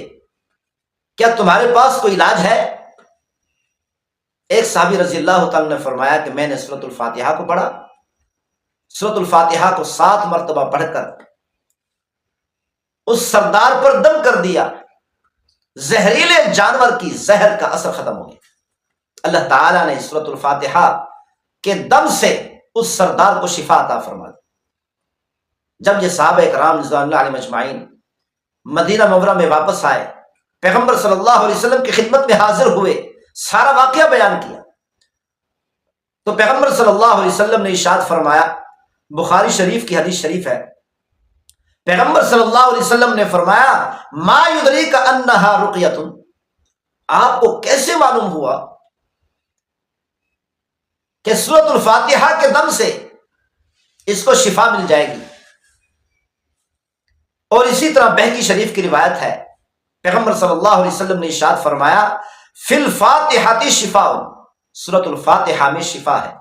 کیا تمہارے پاس کوئی علاج ہے؟ ایک صحابی رضی اللہ تعالیٰ نے فرمایا کہ میں نے سورۃ الفاتحہ کو پڑھا، سورۃ الفاتحہ کو 7 مرتبہ پڑھ کر اس سردار پر دم کر دیا، زہریلے جانور کی زہر کا اثر ختم ہو گیا۔ اللہ تعالیٰ نے سورۃ الفاتحہ کے دم سے اس سردار کو شفا عطا فرما دی۔ جب یہ صحابہ کرام رضوان اللہ علیہم اجمعین مدینہ منورہ میں واپس آئے، پیغمبر صلی اللہ علیہ وسلم کی خدمت میں حاضر ہوئے، سارا واقعہ بیان کیا، تو پیغمبر صلی اللہ علیہ وسلم نے ارشاد فرمایا، بخاری شریف کی حدیث شریف ہے، پیغمبر صلی اللہ علیہ وسلم نے فرمایا، ما یدریک انہا رقیۃ، آپ کو کیسے معلوم ہوا کہ سورۃ الفاتحہ کے دم سے اس کو شفا مل جائے گی؟ اور اسی طرح بہقی شریف کی روایت ہے، پیغمبر صلی اللہ علیہ وسلم نے ارشاد فرمایا، فی الفاتحہ شفاء، سورۃ الفاتحہ میں شفا ہے۔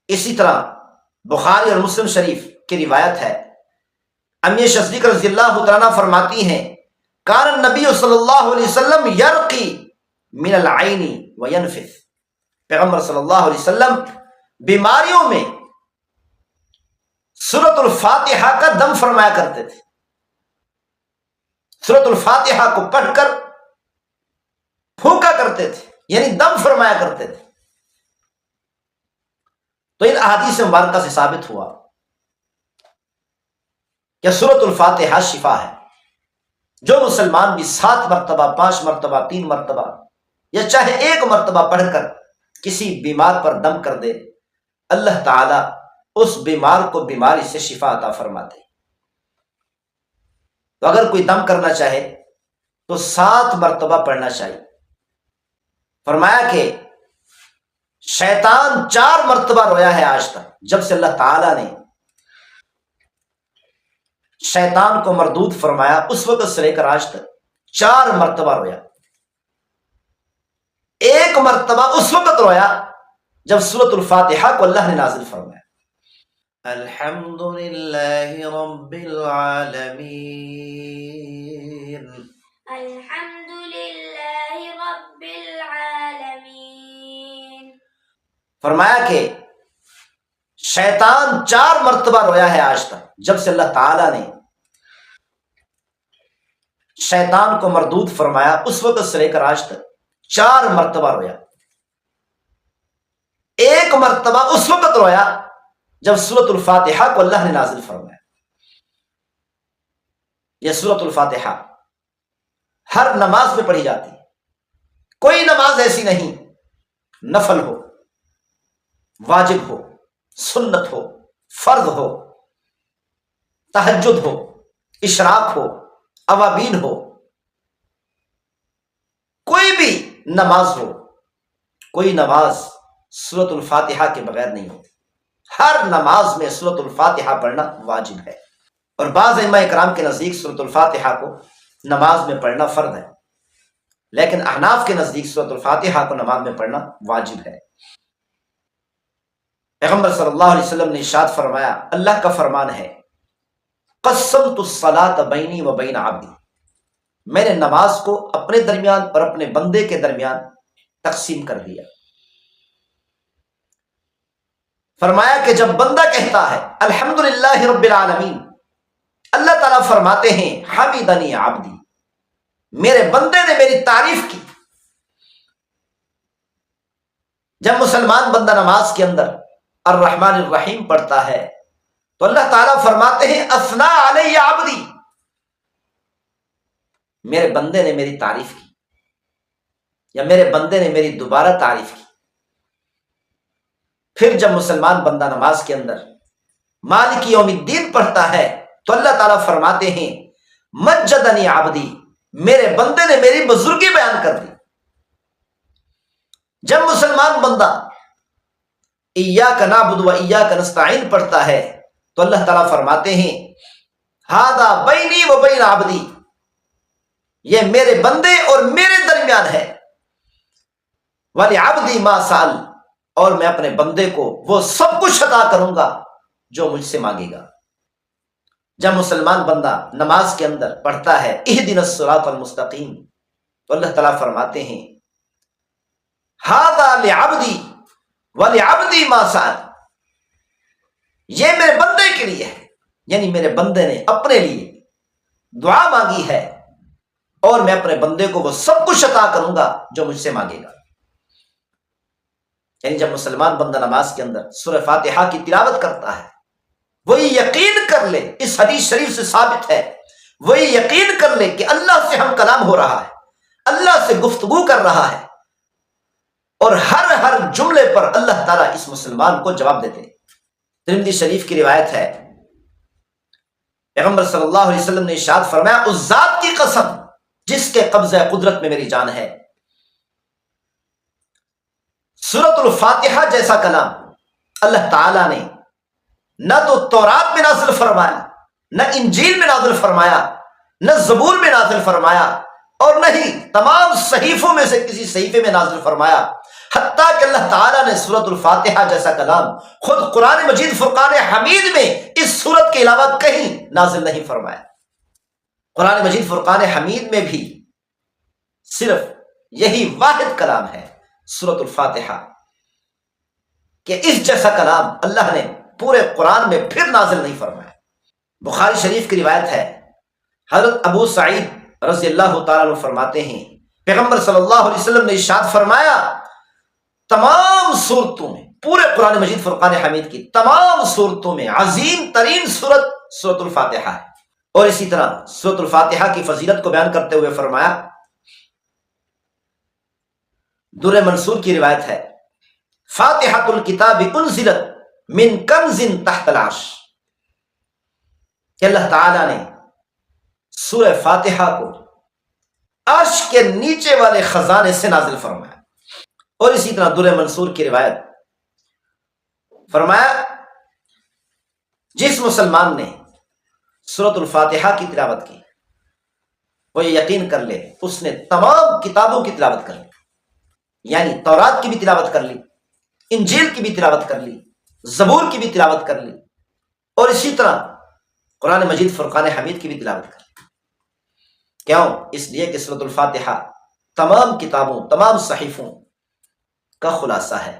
اسی طرح بخاری اور مسلم شریف کی روایت ہے، امی صدیقہ رضی اللہ تعالیٰ فرماتی ہیں، کان النبی صلی اللہ علیہ وسلم یرقی من العین وینفث، پیغمبر صلی اللہ علیہ وسلم بیماریوں میں سورۃ الفاتحہ کا دم فرمایا کرتے تھے، سورۃ الفاتحہ کو پڑھ کر پھونکا کرتے تھے، یعنی دم فرمایا کرتے تھے۔ تو ان احادیث مبارکہ سے ثابت ہوا کہ سورۃ الفاتحہ شفا ہے۔ جو مسلمان بھی 7 مرتبہ، 5 مرتبہ، 3 مرتبہ یا چاہے 1 مرتبہ پڑھ کر کسی بیمار پر دم کر دے، اللہ تعالی اس بیمار کو بیماری سے شفا عطا فرماتے۔ تو اگر کوئی دم کرنا چاہے تو 7 مرتبہ پڑھنا چاہیے۔ فرمایا کہ شیطان 4 مرتبہ رویا ہے آج تک، جب سے اللہ تعالیٰ نے شیطان کو مردود فرمایا اس وقت سے لے کر آج تک 4 مرتبہ رویا۔ ایک مرتبہ اس وقت رویا جب سورۃ الفاتحہ کو اللہ نے نازل فرمایا۔ الحمد للہ رب العالمین، الحمد للہ رب العالمین۔ فرمایا کہ شیطان 4 مرتبہ رویا ہے آج تک، جب سے اللہ تعالیٰ نے شیطان کو مردود فرمایا اس وقت سے لے کر آج تک 4 مرتبہ رویا۔ ایک مرتبہ اس وقت رویا جب سورۃ الفاتحہ کو اللہ نے نازل فرمایا۔ یہ سورۃ الفاتحہ ہر نماز میں پڑھی جاتی ہے، کوئی نماز ایسی نہیں، نفل ہو، واجب ہو، سنت ہو، فرض ہو، تہجد ہو، اشراق ہو، اوابین ہو، کوئی بھی نماز ہو، کوئی نماز سورۃ الفاتحہ کے بغیر نہیں ہوتی۔ ہر نماز میں سورۃ الفاتحہ پڑھنا واجب ہے، اور بعض ائمہ کرام کے نزدیک سورۃ الفاتحہ کو نماز میں پڑھنا فرض ہے، لیکن احناف کے نزدیک سورۃ الفاتحہ کو نماز میں پڑھنا واجب ہے۔ پیغمبر صلی اللہ علیہ وسلم نے ارشاد فرمایا، اللہ کا فرمان ہے، قسمت الصلاۃ بینی و بین عبدی، میں نے نماز کو اپنے درمیان اور اپنے بندے کے درمیان تقسیم کر دیا۔ فرمایا کہ جب بندہ کہتا ہے الحمدللہ رب العالمین، اللہ تعالیٰ فرماتے ہیں حمیدنی عبدی، میرے بندے نے میری تعریف کی۔ جب مسلمان بندہ نماز کے اندر الرحمن الرحیم پڑھتا ہے تو اللہ تعالیٰ فرماتے ہیں اثنا علی عبدی، میرے بندے نے میری تعریف کی، یا میرے بندے نے میری دوبارہ تعریف کی۔ پھر جب مسلمان بندہ نماز کے اندر مالک یوم الدین پڑھتا ہے تو اللہ تعالیٰ فرماتے ہیں مجدنی عبدی، میرے بندے نے میری بزرگی بیان کر دی۔ جب مسلمان بندہ ایاک نعبد و ایاک نستعین پڑھتا ہے تو اللہ تعالیٰ فرماتے ہیں ھذا بینی و بین عبدی، یہ میرے بندے اور میرے درمیان ہے، وَلِعَبْدِي مَا سَأَلَ، اور میں اپنے بندے کو وہ سب کچھ عطا کروں گا جو مجھ سے مانگے گا۔ جب مسلمان بندہ نماز کے اندر پڑھتا ہے اہدنا الصراط المستقیم تو اللہ تعالیٰ فرماتے ہیں ھذا لعبدی وَلِعَبْدِي مَا سَأَلَ، یہ میرے بندے کے لیے ہے، یعنی میرے بندے نے اپنے لیے دعا مانگی ہے اور میں اپنے بندے کو وہ سب کچھ عطا کروں گا جو مجھ سے مانگے گا۔ یعنی جب مسلمان بندہ نماز کے اندر سورہ فاتحہ کی تلاوت کرتا ہے، وہی یقین کر لے، اس حدیث شریف سے ثابت ہے، وہی یقین کر لے کہ اللہ سے ہم کلام ہو رہا ہے، اللہ سے گفتگو کر رہا ہے، اور ہر جملے پر اللہ تعالیٰ اس مسلمان کو جواب دیتے ہیں۔ ترمذی شریف کی روایت ہے، پیغمبر صلی اللہ علیہ وسلم نے ارشاد فرمایا اس ذات کی قسم جس کے قبضہ قدرت میں میری جان ہے، سورۃ الفاتحہ جیسا کلام اللہ تعالیٰ نے نہ تو تورات میں نازل فرمایا، نہ انجیل میں نازل فرمایا، نہ زبور میں نازل فرمایا، اور نہ ہی تمام صحیفوں میں سے کسی صحیفے میں نازل فرمایا، حتیٰ کہ اللہ تعالیٰ نے سورۃ الفاتحہ جیسا کلام خود قرآن مجید فرقان حمید میں اس سورت کے علاوہ کہیں نازل نہیں فرمایا۔ قرآن مجید فرقان حمید میں بھی صرف یہی واحد کلام ہے سورۃ الفاتحہ، کہ اس جیسا کلام اللہ نے پورے قرآن میں پھر نازل نہیں فرمایا۔ بخاری شریف کی روایت ہے، حضرت ابو سعید رضی اللہ تعالیٰ عنہ فرماتے ہیں پیغمبر صلی اللہ علیہ وسلم نے ارشاد فرمایا تمام صورتوں میں، پورے قرآن مجید فرقان حمید کی تمام صورتوں میں عظیم ترین صورت سورۃ الفاتحہ ہے۔ اور اسی طرح سورۃ الفاتحہ کی فضیلت کو بیان کرتے ہوئے فرمایا، در منصور کی روایت ہے، فاتحۃ الکتاب انزلت من کنز تحت العرش، کہ اللہ تعالیٰ نے سورہ فاتحہ کو عرش کے نیچے والے خزانے سے نازل فرمایا، اور اسی طرح در منصور کی روایت، فرمایا جس مسلمان نے سورۃ الفاتحہ کی تلاوت کی وہ یہ یقین کر لے اس نے تمام کتابوں کی تلاوت کر لی، یعنی تورات کی بھی تلاوت کر لی، انجیل کی بھی تلاوت کر لی، زبور کی بھی تلاوت کر لی، اور اسی طرح قرآن مجید فرقان حمید کی بھی تلاوت کر لی۔ کیوں؟ اس لیے کہ سورۃ الفاتحہ تمام کتابوں، تمام صحیفوں کا خلاصہ ہے۔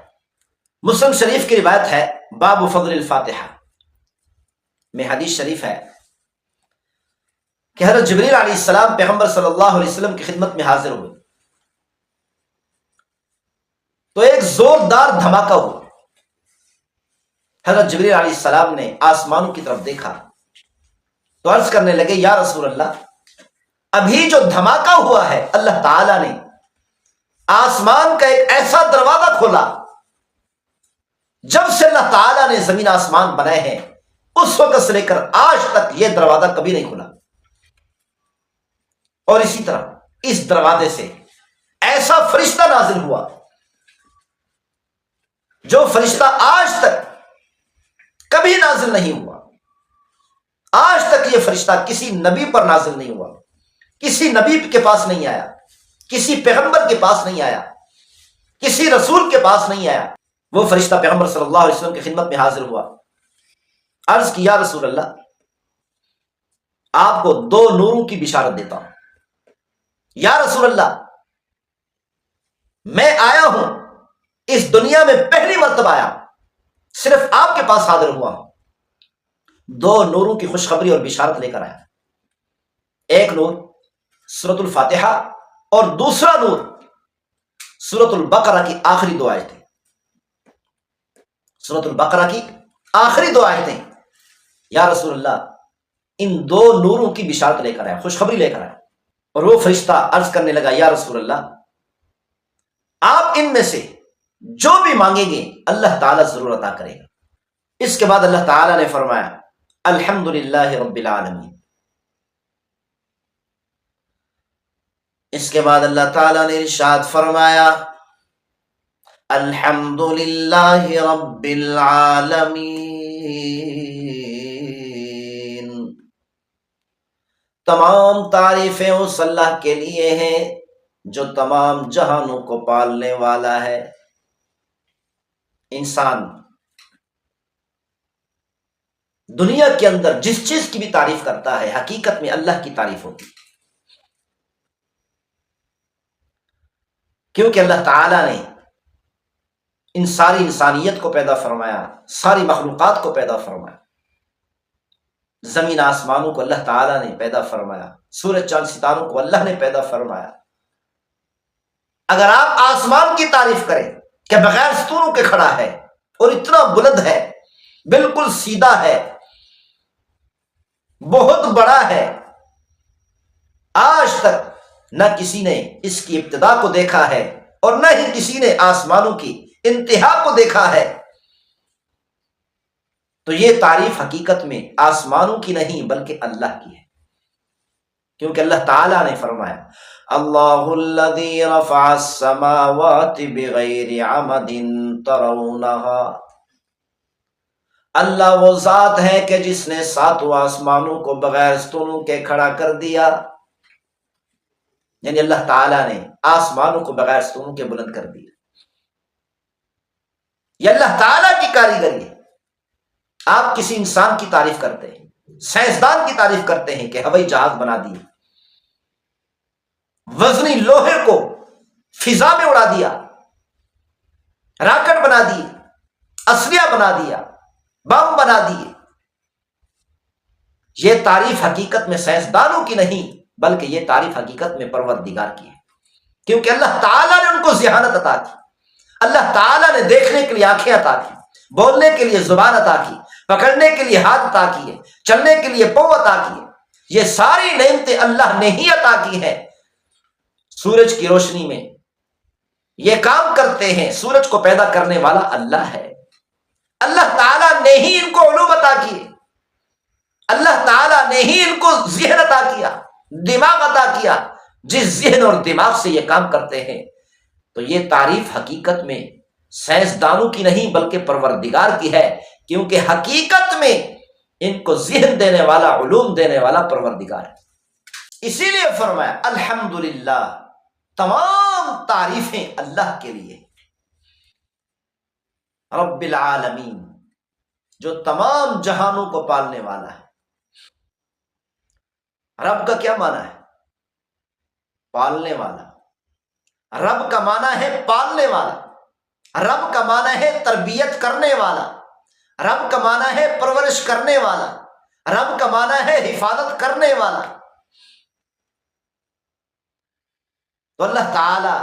مسلم شریف کی روایت ہے، باب فضل الفاتحہ میں حدیث شریف ہے کہ حضرت جبریل علیہ السلام پیغمبر صلی اللہ علیہ وسلم کی خدمت میں حاضر ہوئے تو ایک زوردار دھماکہ ہوا۔ حضرت جبریل علیہ السلام نے آسمانوں کی طرف دیکھا تو عرض کرنے لگے، یا رسول اللہ، ابھی جو دھماکہ ہوا ہے اللہ تعالی نے آسمان کا ایک ایسا دروازہ کھولا، جب سے اللہ تعالی نے زمین آسمان بنائے ہیں اس وقت سے لے کر آج تک یہ دروازہ کبھی نہیں کھلا، اور اسی طرح اس دروازے سے ایسا فرشتہ نازل ہوا جو فرشتہ آج تک کبھی نازل نہیں ہوا۔ آج تک یہ فرشتہ کسی نبی پر نازل نہیں ہوا، کسی نبی کے پاس نہیں آیا، کسی پیغمبر کے پاس نہیں آیا، کسی رسول کے پاس نہیں آیا۔ وہ فرشتہ پیغمبر صلی اللہ علیہ وسلم کی خدمت میں حاضر ہوا، عرض کی، یا رسول اللہ، آپ کو 2 نوروں کی بشارت دیتا ہوں۔ یا رسول اللہ، میں آیا ہوں، اس دنیا میں پہلی مرتبہ آیا، صرف آپ کے پاس حاضر ہوا ہوں، 2 نوروں کی خوشخبری اور بشارت لے کر آیا۔ ایک نور سورۃ الفاتحہ اور دوسرا نور سورۃ البقرہ کی آخری 2 آیتیں۔ سورۃ البقرہ کی آخری 2 آیتیں، یا رسول اللہ، ان 2 نوروں کی بشارت لے کر آیا، خوشخبری لے کر آیا۔ اور وہ فرشتہ عرض کرنے لگا، یا رسول اللہ، آپ ان میں سے جو بھی مانگیں گے اللہ تعالیٰ ضرور عطا کرے گا۔ اس کے بعد اللہ تعالیٰ نے فرمایا، الحمدللہ رب العالمین۔ اس کے بعد اللہ تعالیٰ نے ارشاد فرمایا، الحمدللہ رب العالمین۔ تمام تعریفیں اس اللہ کے لیے ہیں جو تمام جہانوں کو پالنے والا ہے۔ انسان دنیا کے اندر جس چیز کی بھی تعریف کرتا ہے حقیقت میں اللہ کی تعریف ہوتی ہے، کیونکہ اللہ تعالیٰ نے ان ساری انسانیت کو پیدا فرمایا، ساری مخلوقات کو پیدا فرمایا، زمین آسمانوں کو اللہ تعالیٰ نے پیدا فرمایا، سورج چاند ستاروں کو اللہ نے پیدا فرمایا۔ اگر آپ آسمان کی تعریف کریں کہ بغیر ستونوں کے کھڑا ہے اور اتنا بلند ہے، بالکل سیدھا ہے، بہت بڑا ہے، آج تک نہ کسی نے اس کی ابتدا کو دیکھا ہے اور نہ ہی کسی نے آسمانوں کی انتہا کو دیکھا ہے، تو یہ تعریف حقیقت میں آسمانوں کی نہیں بلکہ اللہ کی ہے، کیونکہ اللہ تعالیٰ نے فرمایا، اللہ الذی رفع السماوات بغیر عمد ترونہا۔ اللہ وہ ذات ہے کہ جس نے 7 آسمانوں کو بغیر ستونوں کے کھڑا کر دیا، یعنی اللہ تعالیٰ نے آسمانوں کو بغیر ستونوں کے بلند کر دیا۔ یہ اللہ تعالیٰ کی کاریگری ہے۔ آپ کسی انسان کی تعریف کرتے ہیں، سائنسدان کی تعریف کرتے ہیں کہ ہوائی جہاز بنا دیے، وزنی لوہے کو فضا میں اڑا دیا، راکٹ بنا دیے، اسلحہ بنا دیا، بم بنا دیے۔ یہ تعریف حقیقت میں سائنسدانوں کی نہیں بلکہ یہ تعریف حقیقت میں پروردگار کی ہے، کیونکہ اللہ تعالیٰ نے ان کو ذہانت عطا کی، اللہ تعالیٰ نے دیکھنے کے لیے آنکھیں عطا کی، بولنے کے لیے زبان عطا کی، پکڑنے کے لیے ہاتھ عطا کیے، چلنے کے لیے پاؤں عطا کیے۔ یہ ساری نعمتیں اللہ نے ہی عطا کی ہیں۔ سورج کی روشنی میں یہ کام کرتے ہیں، سورج کو پیدا کرنے والا اللہ ہے، اللہ تعالیٰ نے ہی ان کو علوم عطا کیے، اللہ تعالیٰ نے ہی ان کو ذہن عطا کیا، دماغ عطا کیا، جس ذہن اور دماغ سے یہ کام کرتے ہیں تو یہ تعریف حقیقت میں سائنسدانوں کی نہیں بلکہ پروردگار کی ہے، کیونکہ حقیقت میں ان کو ذہن دینے والا، علوم دینے والا پروردگار ہے۔ اسی لیے فرمایا الحمدللہ، تمام تعریفیں اللہ کے لیے، رب العالمین، جو تمام جہانوں کو پالنے والا ہے۔ رب کا کیا معنی ہے؟ پالنے والا۔ رب کا معنی ہے پالنے والا، رب کا معنی ہے تربیت کرنے والا، رب کا معنی ہے پرورش کرنے والا، رب کا معنی ہے حفاظت کرنے والا۔ تو اللہ تعالی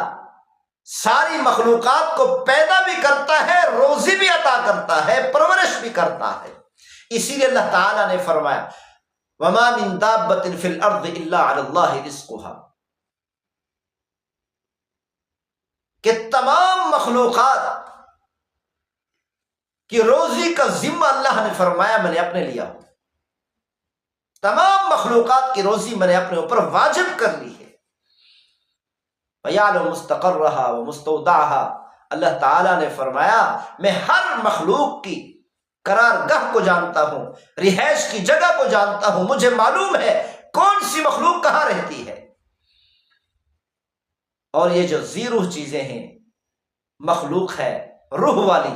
ساری مخلوقات کو پیدا بھی کرتا ہے، روزی بھی عطا کرتا ہے، پرورش بھی کرتا ہے۔ اسی لیے اللہ تعالی نے فرمایا وَمَا مِن دَابَّةٍ فِي الْأَرْضِ إِلَّا عَلَى اللَّهِ رِزْقُهَا، کہ تمام مخلوقات کی روزی کا ذمہ اللہ نے فرمایا میں نے اپنے لیا ہوں، تمام مخلوقات کی روزی میں نے اپنے اوپر واجب کر لی ہے۔ وَيَعْلَمُ مُسْتَقَرَّهَا وَمُسْتَوْدَعَهَا، اللہ تعالیٰ نے فرمایا میں ہر مخلوق کی قرار گاہ کو جانتا ہوں، رہائش کی جگہ کو جانتا ہوں، مجھے معلوم ہے کون سی مخلوق کہاں رہتی ہے۔ اور یہ جو ذی روح چیزیں ہیں، مخلوق ہے روح والی،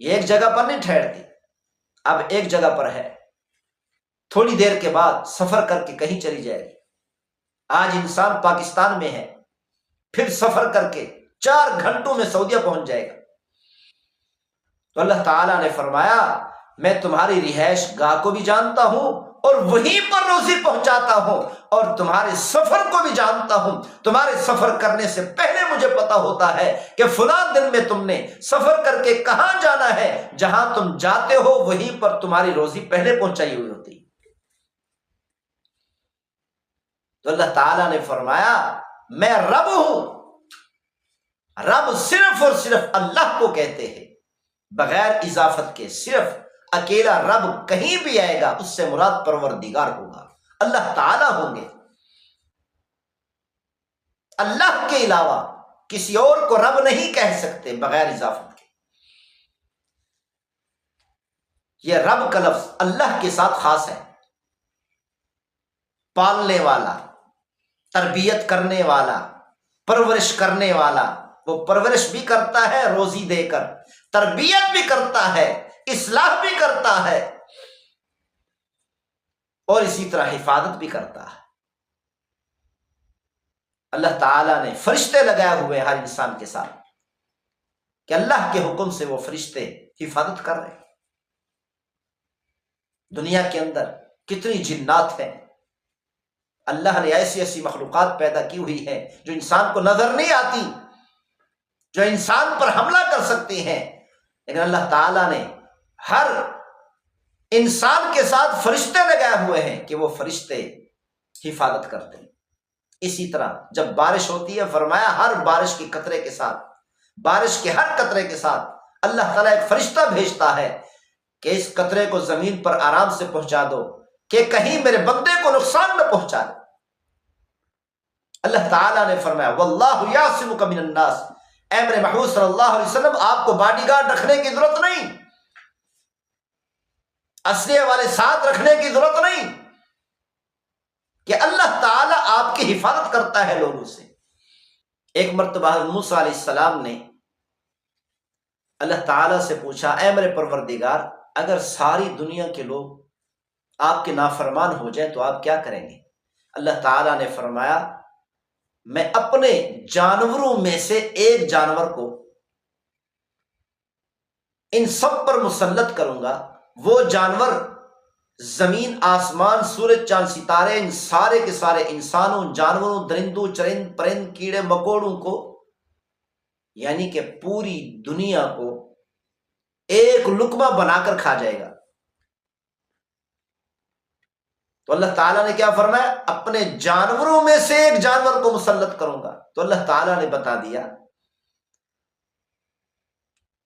یہ ایک جگہ پر نہیں ٹھہرتی، اب ایک جگہ پر ہے، تھوڑی دیر کے بعد سفر کر کے کہیں چلی جائے گی۔ آج انسان پاکستان میں ہے، پھر سفر کر کے 4 گھنٹوں میں سعودیہ پہنچ جائے گا۔ تو اللہ تعالیٰ نے فرمایا میں تمہاری رہائش گاہ کو بھی جانتا ہوں اور وہیں پر روزی پہنچاتا ہوں، اور تمہارے سفر کو بھی جانتا ہوں۔ تمہارے سفر کرنے سے پہلے مجھے پتا ہوتا ہے کہ فلاں دن میں تم نے سفر کر کے کہاں جانا ہے، جہاں تم جاتے ہو وہیں پر تمہاری روزی پہلے پہنچائی ہوئی ہوتی۔ تو اللہ تعالیٰ نے فرمایا میں رب ہوں۔ رب صرف اور صرف اللہ کو کہتے ہیں بغیر اضافت کے، صرف اکیلا رب کہیں بھی آئے گا اس سے مراد پروردگار ہوگا، اللہ تعالیٰ ہوں گے۔ اللہ کے علاوہ کسی اور کو رب نہیں کہہ سکتے بغیر اضافت کے۔ یہ رب کا لفظ اللہ کے ساتھ خاص ہے، پالنے والا، تربیت کرنے والا، پرورش کرنے والا۔ وہ پرورش بھی کرتا ہے روزی دے کر، تربیت بھی کرتا ہے، اصلاح بھی کرتا ہے، اور اسی طرح حفاظت بھی کرتا ہے۔ اللہ تعالیٰ نے فرشتے لگائے ہوئے ہر انسان کے ساتھ کہ اللہ کے حکم سے وہ فرشتے حفاظت کر رہے ہیں۔ دنیا کے اندر کتنی جنات ہیں، اللہ نے ایسی ایسی مخلوقات پیدا کی ہوئی ہے جو انسان کو نظر نہیں آتی، جو انسان پر حملہ کر سکتی ہیں، لیکن اللہ تعالیٰ نے ہر انسان کے ساتھ فرشتے لگائے ہوئے ہیں کہ وہ فرشتے حفاظت کرتے ہیں۔ اسی طرح جب بارش ہوتی ہے فرمایا ہر بارش کے قطرے کے ساتھ، بارش کے ہر قطرے کے ساتھ اللہ تعالیٰ ایک فرشتہ بھیجتا ہے کہ اس قطرے کو زمین پر آرام سے پہنچا دو کہ کہیں میرے بندے کو نقصان نہ پہنچا دے۔ اللہ تعالیٰ نے فرمایا واللہ یعصمک من الناس، اے میرے محبوب صلی اللہ علیہ وسلم آپ کو باڈی گارڈ رکھنے کی ضرورت نہیں، اسلحے والے ساتھ رکھنے کی ضرورت نہیں، کہ اللہ تعالیٰ آپ کی حفاظت کرتا ہے لوگوں سے۔ ایک مرتبہ موسیٰ علیہ السلام نے اللہ تعالیٰ سے پوچھا اے میرے پروردگار اگر ساری دنیا کے لوگ آپ کے نافرمان ہو جائیں تو آپ کیا کریں گے؟ اللہ تعالیٰ نے فرمایا میں اپنے جانوروں میں سے ایک جانور کو ان سب پر مسلط کروں گا، وہ جانور زمین آسمان سورج چاند ستارے ان سارے کے سارے انسانوں جانوروں درندوں چرند پرند کیڑے مکوڑوں کو، یعنی کہ پوری دنیا کو ایک لقمہ بنا کر کھا جائے گا۔ تو اللہ تعالیٰ نے کیا فرمایا اپنے جانوروں میں سے ایک جانور کو مسلط کروں گا۔ تو اللہ تعالیٰ نے بتا دیا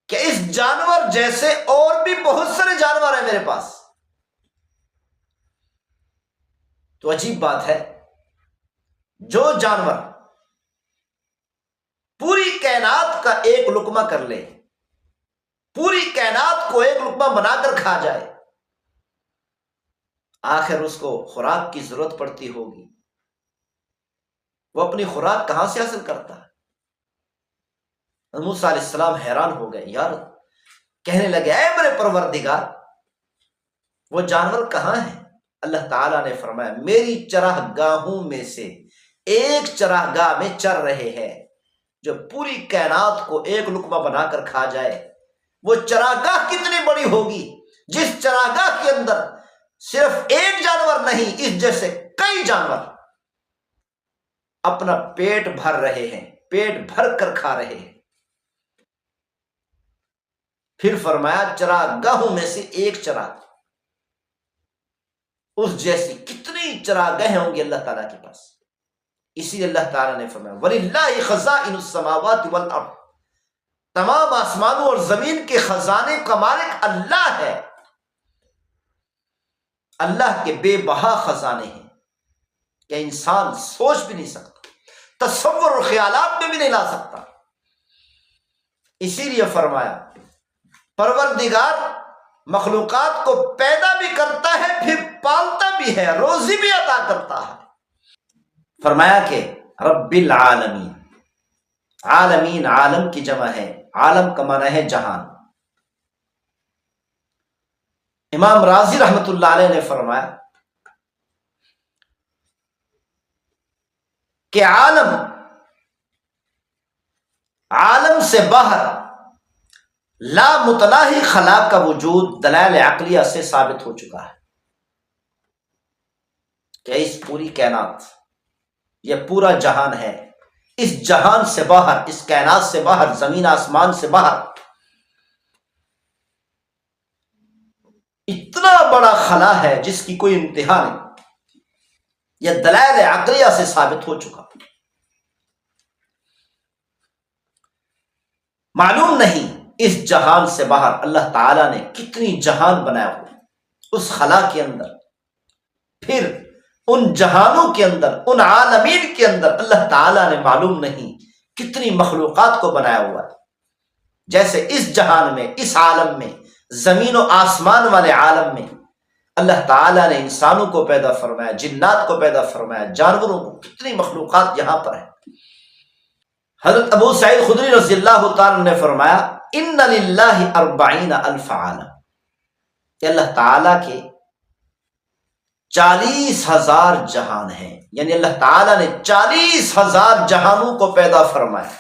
کہ اس جانور جیسے اور بھی بہت سارے جانور ہیں میرے پاس۔ تو عجیب بات ہے جو جانور پوری کائنات کا ایک لقمہ کر لے، پوری کائنات کو ایک لقمہ بنا کر کھا جائے، آخر اس کو خوراک کی ضرورت پڑتی ہوگی، وہ اپنی خوراک کہاں سے حاصل کرتا ہے؟ موسیٰ علیہ السلام حیران ہو گئے، یار کہنے لگے اے میرے پروردگار وہ جانور کہاں ہیں؟ اللہ تعالیٰ نے فرمایا میری چراہ گاہوں میں سے ایک چراہ گاہ میں چر رہے ہیں جو پوری کائنات کو ایک لقمہ بنا کر کھا جائے۔ وہ چراہ گاہ کتنی بڑی ہوگی جس چراہ گاہ کے اندر صرف ایک جانور نہیں، اس جیسے کئی جانور اپنا پیٹ بھر رہے ہیں، پیٹ بھر کر کھا رہے ہیں۔ پھر فرمایا چراہ گاہوں میں سے ایک چراہ، اس جیسی کتنی چراہ گاہیں ہوں گی اللہ تعالیٰ کے پاس۔ اسی لیے اللہ تعالیٰ نے فرمایا وَلِلَّهِ خَزَائِنُ السَّمَاوَاتِ وَالْأَرْضِ، تمام آسمانوں اور زمین کے خزانے کا مالک اللہ ہے۔ اللہ کے بے بہا خزانے ہیں کہ انسان سوچ بھی نہیں سکتا، تصور اور خیالات میں بھی نہیں لا سکتا۔ اسی لیے فرمایا پروردگار مخلوقات کو پیدا بھی کرتا ہے پھر پالتا بھی ہے، روزی بھی عطا کرتا ہے۔ فرمایا کہ رب العالمین، عالمین عالم کی جمع ہے، عالم کا معنی ہے جہان۔ امام رازی رحمت اللہ علیہ نے فرمایا کہ عالم سے باہر لا متناہی خلا کا وجود دلائل عقلیہ سے ثابت ہو چکا ہے کہ اس پوری کائنات، یہ پورا جہان ہے، اس جہان سے باہر، اس کائنات سے باہر، زمین آسمان سے باہر اتنا بڑا خلا ہے جس کی کوئی انتہا نہیں۔ یہ دلائل عقلیہ سے ثابت ہو چکا۔ معلوم نہیں اس جہان سے باہر اللہ تعالیٰ نے کتنی جہان بنایا ہو اس خلا کے اندر، پھر ان جہانوں کے اندر، ان عالمین کے اندر اللہ تعالیٰ نے معلوم نہیں کتنی مخلوقات کو بنایا ہوا ہے۔ جیسے اس جہان میں، اس عالم میں، زمین و آسمان والے عالم میں اللہ تعالیٰ نے انسانوں کو پیدا فرمایا، جنات کو پیدا فرمایا، جانوروں کو، کتنی مخلوقات یہاں پر ہیں۔ حضرت ابو سعید خدری رضی اللہ تعالیٰ نے فرمایا ان للہ 40,000 عالم، کہ اللہ تعالیٰ کے 40,000 جہان ہیں، یعنی اللہ تعالیٰ نے 40,000 جہانوں کو پیدا فرمایا،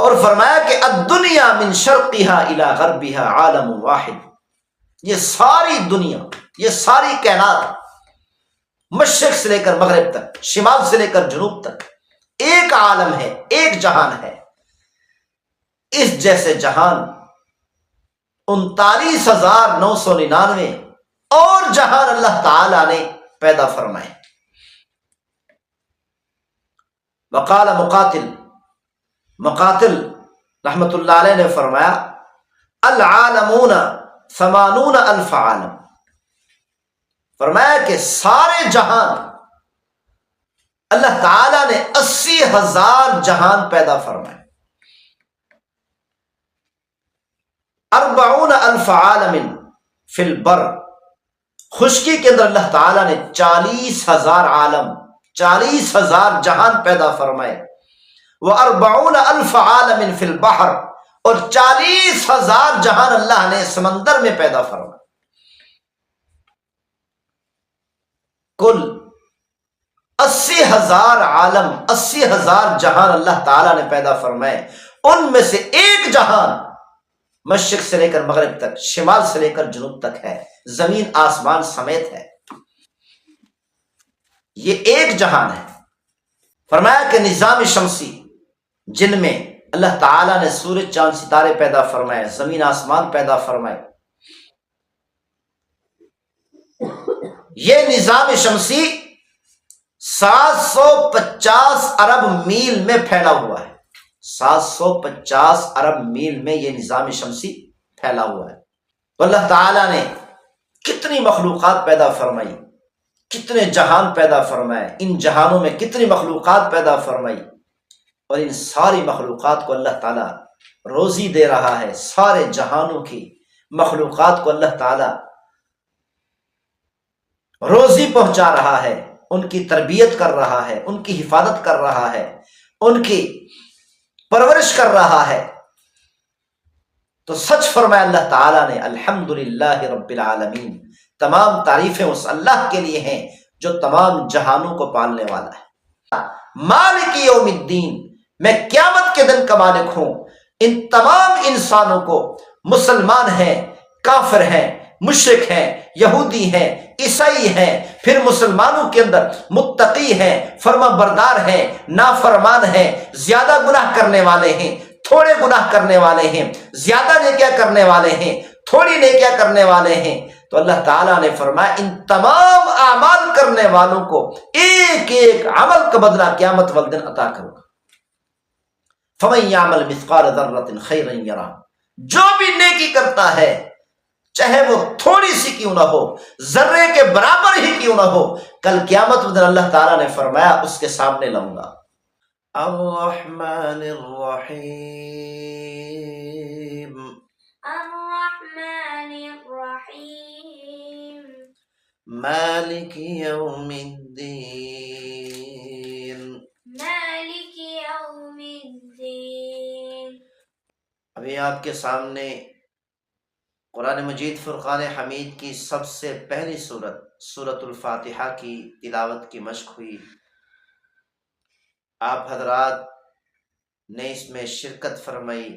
اور فرمایا کہ الدنیا من شرقها الى غربها عالم واحد، یہ ساری دنیا، یہ ساری کائنات مشرق سے لے کر مغرب تک، شمال سے لے کر جنوب تک ایک عالم ہے، ایک جہان ہے۔ اس جیسے جہان 39,999 اور جہان اللہ تعالی نے پیدا فرمائے۔ وقال مقاتل رحمت اللہ علیہ نے فرمایا العالمون 80,000 عالم، فرمایا کہ سارے جہان اللہ تعالی نے 80,000 جہان پیدا فرمائے۔ 40,000 عالم فی البر، خشکی کے اندر اللہ تعالیٰ نے 40,000 عالم، 40,000 جہان پیدا فرمائے۔ و40,000 عالم فی البحر، اور 40,000 جہان اللہ نے سمندر میں پیدا فرمائے۔ کل 80,000 عالم، 80,000 جہان اللہ تعالیٰ نے پیدا فرمائے۔ ان میں سے ایک جہان مشرق سے لے کر مغرب تک، شمال سے لے کر جنوب تک ہے، زمین آسمان سمیت ہے، یہ ایک جہان ہے۔ فرمایا کہ نظام شمسی جن میں اللہ تعالیٰ نے سورج چاند ستارے پیدا فرمائے، زمین آسمان پیدا فرمائے، یہ نظام شمسی 750 ارب میل میں پھیلا ہوا ہے، 750 ارب میل میں یہ نظام شمسی پھیلا ہوا ہے۔ تو اللہ تعالیٰ نے کتنی مخلوقات پیدا فرمائی، کتنے جہان پیدا فرمائے، ان جہانوں میں کتنی مخلوقات پیدا فرمائی، اور ان ساری مخلوقات کو اللہ تعالیٰ روزی دے رہا ہے، سارے جہانوں کی مخلوقات کو اللہ تعالیٰ روزی پہنچا رہا ہے، ان کی تربیت کر رہا ہے، ان کی حفاظت کر رہا ہے، ان کی پرورش کر رہا ہے۔ تو سچ فرمایا اللہ تعالیٰ نے الحمدللہ رب العالمین، تمام تعریفیں اس اللہ کے لیے ہیں جو تمام جہانوں کو پالنے والا ہے۔ مالک یوم الدین، میں قیامت کے دن کا مالک ہوں۔ ان تمام انسانوں کو، مسلمان ہیں، کافر ہیں، مشرک ہیں، یہودی ہیں، عیسائی ہیں، پھر مسلمانوں کے اندر متقی ہیں، فرما بردار ہیں، نافرمان ہیں، زیادہ گناہ کرنے والے ہیں، تھوڑے گناہ کرنے والے ہیں، زیادہ نیکیاں کرنے والے ہیں، تھوڑی نیکیاں کرنے والے ہیں۔ تو اللہ تعالیٰ نے فرمایا ان تمام اعمال کرنے والوں کو ایک ایک عمل کا بدلہ قیامت والدن عطا کروں گا۔ فَمَن يَعْمَلْ مِثْقَالَ ذَرَّةٍ خَيْرًا يَرَهُ، جو بھی نیکی کرتا ہے چاہے وہ تھوڑی سی کیوں نہ ہو، ذرے کے برابر ہی کیوں نہ ہو، کل قیامت میں اللہ تعالیٰ نے فرمایا اس کے سامنے لاؤں گا۔ الرحمن الرحیم، الرحمن الرحیم، مالک یوم الدین، مالک یوم الدین۔ ابھی آپ کے سامنے قرآن مجید فرقان حمید کی سب سے پہلی سورت الفاتحہ کی تلاوت کی مشق ہوئی۔ آپ حضرات نے اس میں شرکت فرمائی،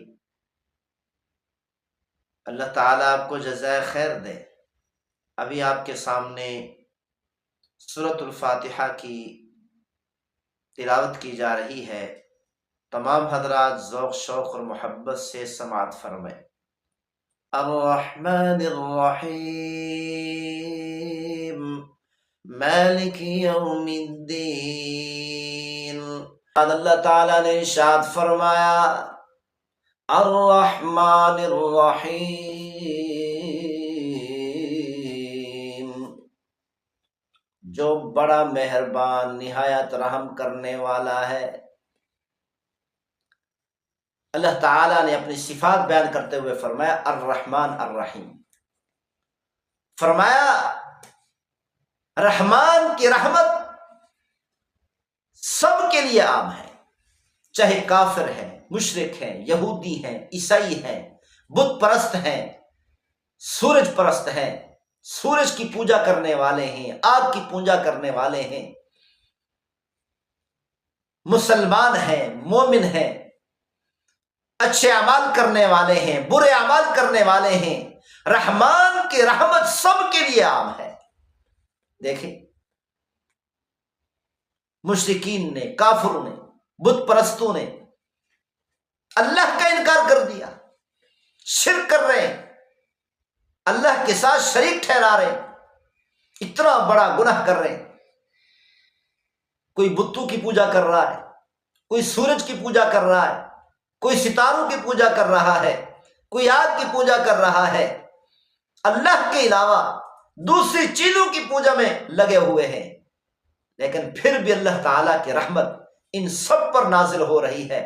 اللہ تعالیٰ آپ کو جزائے خیر دے۔ ابھی آپ کے سامنے سورت الفاتحہ کی تلاوت کی جا رہی ہے، تمام حضرات ذوق شوق اور محبت سے سماعت فرمائیں۔ الرحمن الرحیم، مالک یوم الدین۔ اللہ تعالیٰ نے ارشاد فرمایا الرحمن الرحیم، جو بڑا مہربان نہایت رحم کرنے والا ہے۔ اللہ تعالیٰ نے اپنی صفات بیان کرتے ہوئے فرمایا الرحمن الرحیم، فرمایا رحمان کی رحمت سب کے لیے عام ہے، چاہے کافر ہیں، مشرک ہیں، یہودی ہیں، عیسائی ہیں، بت پرست ہیں، سورج پرست ہیں، سورج کی پوجا کرنے والے ہیں، آگ کی پوجا کرنے والے ہیں، مسلمان ہیں، مومن ہیں، اچھے اعمال کرنے والے ہیں، برے اعمال کرنے والے ہیں، رحمان کی رحمت سب کے لیے عام ہے۔ دیکھیں مشرکین نے، کافروں نے، بت پرستوں نے اللہ کا انکار کر دیا، شرک کر رہے ہیں، اللہ کے ساتھ شریک ٹھہرا رہے ہیں، اتنا بڑا گناہ کر رہے ہیں۔ کوئی بتوں کی پوجا کر رہا ہے، کوئی سورج کی پوجا کر رہا ہے، کوئی ستاروں کی پوجا کر رہا ہے، کوئی آگ کی پوجا کر رہا ہے، اللہ کے علاوہ دوسری چیزوں کی پوجا میں لگے ہوئے ہیں، لیکن پھر بھی اللہ تعالیٰ کی رحمت ان سب پر نازل ہو رہی ہے۔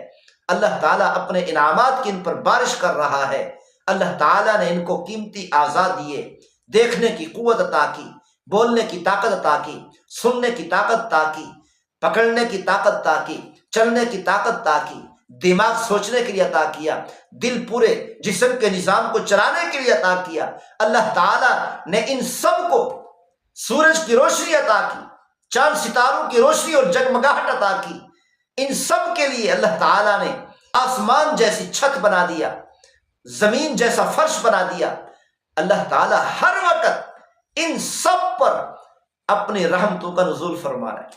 اللہ تعالیٰ اپنے انعامات کی ان پر بارش کر رہا ہے۔ اللہ تعالیٰ نے ان کو قیمتی اعضاء دیے، دیکھنے کی قوت عطا کی، بولنے کی طاقت عطا کی، سننے کی طاقت عطا کی، پکڑنے کی طاقت عطا کی، چلنے کی طاقت عطا کی، دماغ سوچنے کے لیے عطا کیا، دل پورے جسم کے نظام کو چلانے کے لیے عطا کیا۔ اللہ تعالیٰ نے ان سب کو سورج کی روشنی عطا کی، چاند ستاروں کی روشنی اور جگمگاہٹ عطا کی۔ ان سب کے لیے اللہ تعالیٰ نے آسمان جیسی چھت بنا دیا، زمین جیسا فرش بنا دیا۔ اللہ تعالیٰ ہر وقت ان سب پر اپنی رحمتوں کا نزول فرما رہا ہے،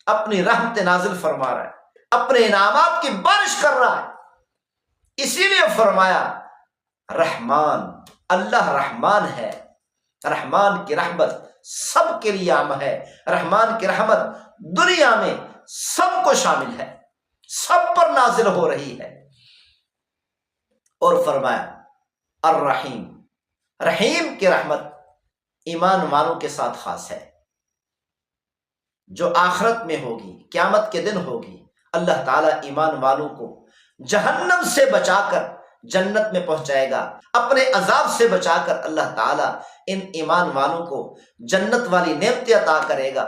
اپنی رحمت نازل فرما رہا ہے، اپنے انعامات کی بارش کر رہا ہے۔ اسی لیے فرمایا رحمان، اللہ رحمان ہے، رحمان کی رحمت سب کے لیے عام ہے، رحمان کی رحمت دنیا میں سب کو شامل ہے، سب پر نازل ہو رہی ہے۔ اور فرمایا الرحیم، رحیم کی رحمت ایمان والوں کے ساتھ خاص ہے، جو آخرت میں ہوگی، قیامت کے دن ہوگی، اللہ تعالیٰ ایمان والوں کو جہنم سے بچا کر جنت میں پہنچائے گا، اپنے عذاب سے بچا کر اللہ تعالیٰ ان ایمان والوں کو جنت والی نعمتیں عطا کرے گا۔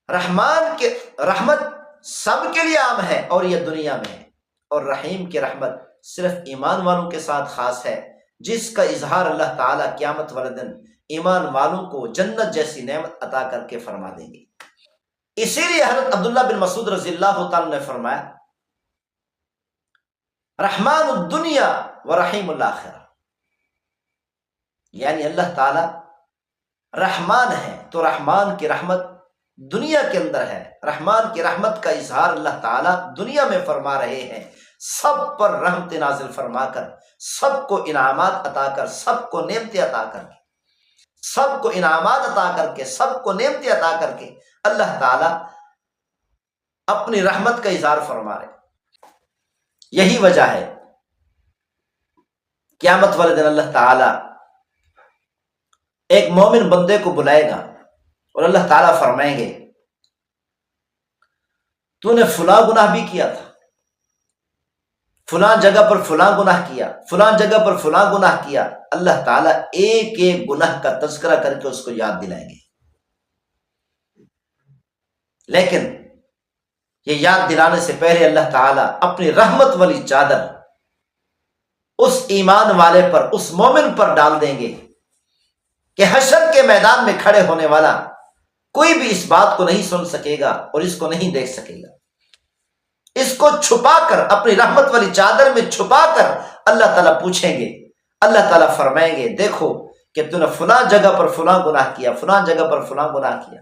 رحمان کے رحمت سب کے لیے عام ہے اور یہ دنیا میں ہے، اور رحیم کی رحمت صرف ایمان والوں کے ساتھ خاص ہے، جس کا اظہار اللہ تعالیٰ قیامت والے دن ایمان والوں کو جنت جیسی نعمت عطا کر کے فرما دیں گے۔ اسی لیے حضرت عبداللہ بن مسعود رضی اللہ تعالیٰ نے فرمایا، رحمان الدنیا و رحیم الآخرہ، یعنی اللہ تعالیٰ رحمان ہے تو رحمان کی رحمت دنیا کے اندر ہے، رحمان کی رحمت کا اظہار اللہ تعالیٰ دنیا میں فرما رہے ہیں، سب پر رحمت نازل فرما کر، سب کو انعامات عطا کر، سب کو نعمتیں عطا کر کے، سب کو انعامات عطا کر کے، سب کو نعمتیں عطا کر کے اللہ تعالیٰ اپنی رحمت کا اظہار فرما رہے۔ یہی وجہ ہے قیامت والے دن اللہ تعالیٰ ایک مومن بندے کو بلائے گا اور اللہ تعالیٰ فرمائیں گے، تو نے فلاں گناہ بھی کیا تھا، فلاں جگہ پر فلاں گناہ کیا، فلاں جگہ پر فلاں گناہ کیا۔ اللہ تعالیٰ ایک ایک گناہ کا تذکرہ کر کے اس کو یاد دلائیں گے، لیکن یہ یاد دلانے سے پہلے اللہ تعالیٰ اپنی رحمت والی چادر اس ایمان والے پر، اس مومن پر ڈال دیں گے کہ حشر کے میدان میں کھڑے ہونے والا کوئی بھی اس بات کو نہیں سن سکے گا اور اس کو نہیں دیکھ سکے گا۔ اس کو چھپا کر، اپنی رحمت والی چادر میں چھپا کر اللہ تعالیٰ پوچھیں گے، اللہ تعالیٰ فرمائیں گے، دیکھو کہ تو نے فلاں جگہ پر فلاں گناہ کیا، فلاں جگہ پر فلاں گناہ کیا۔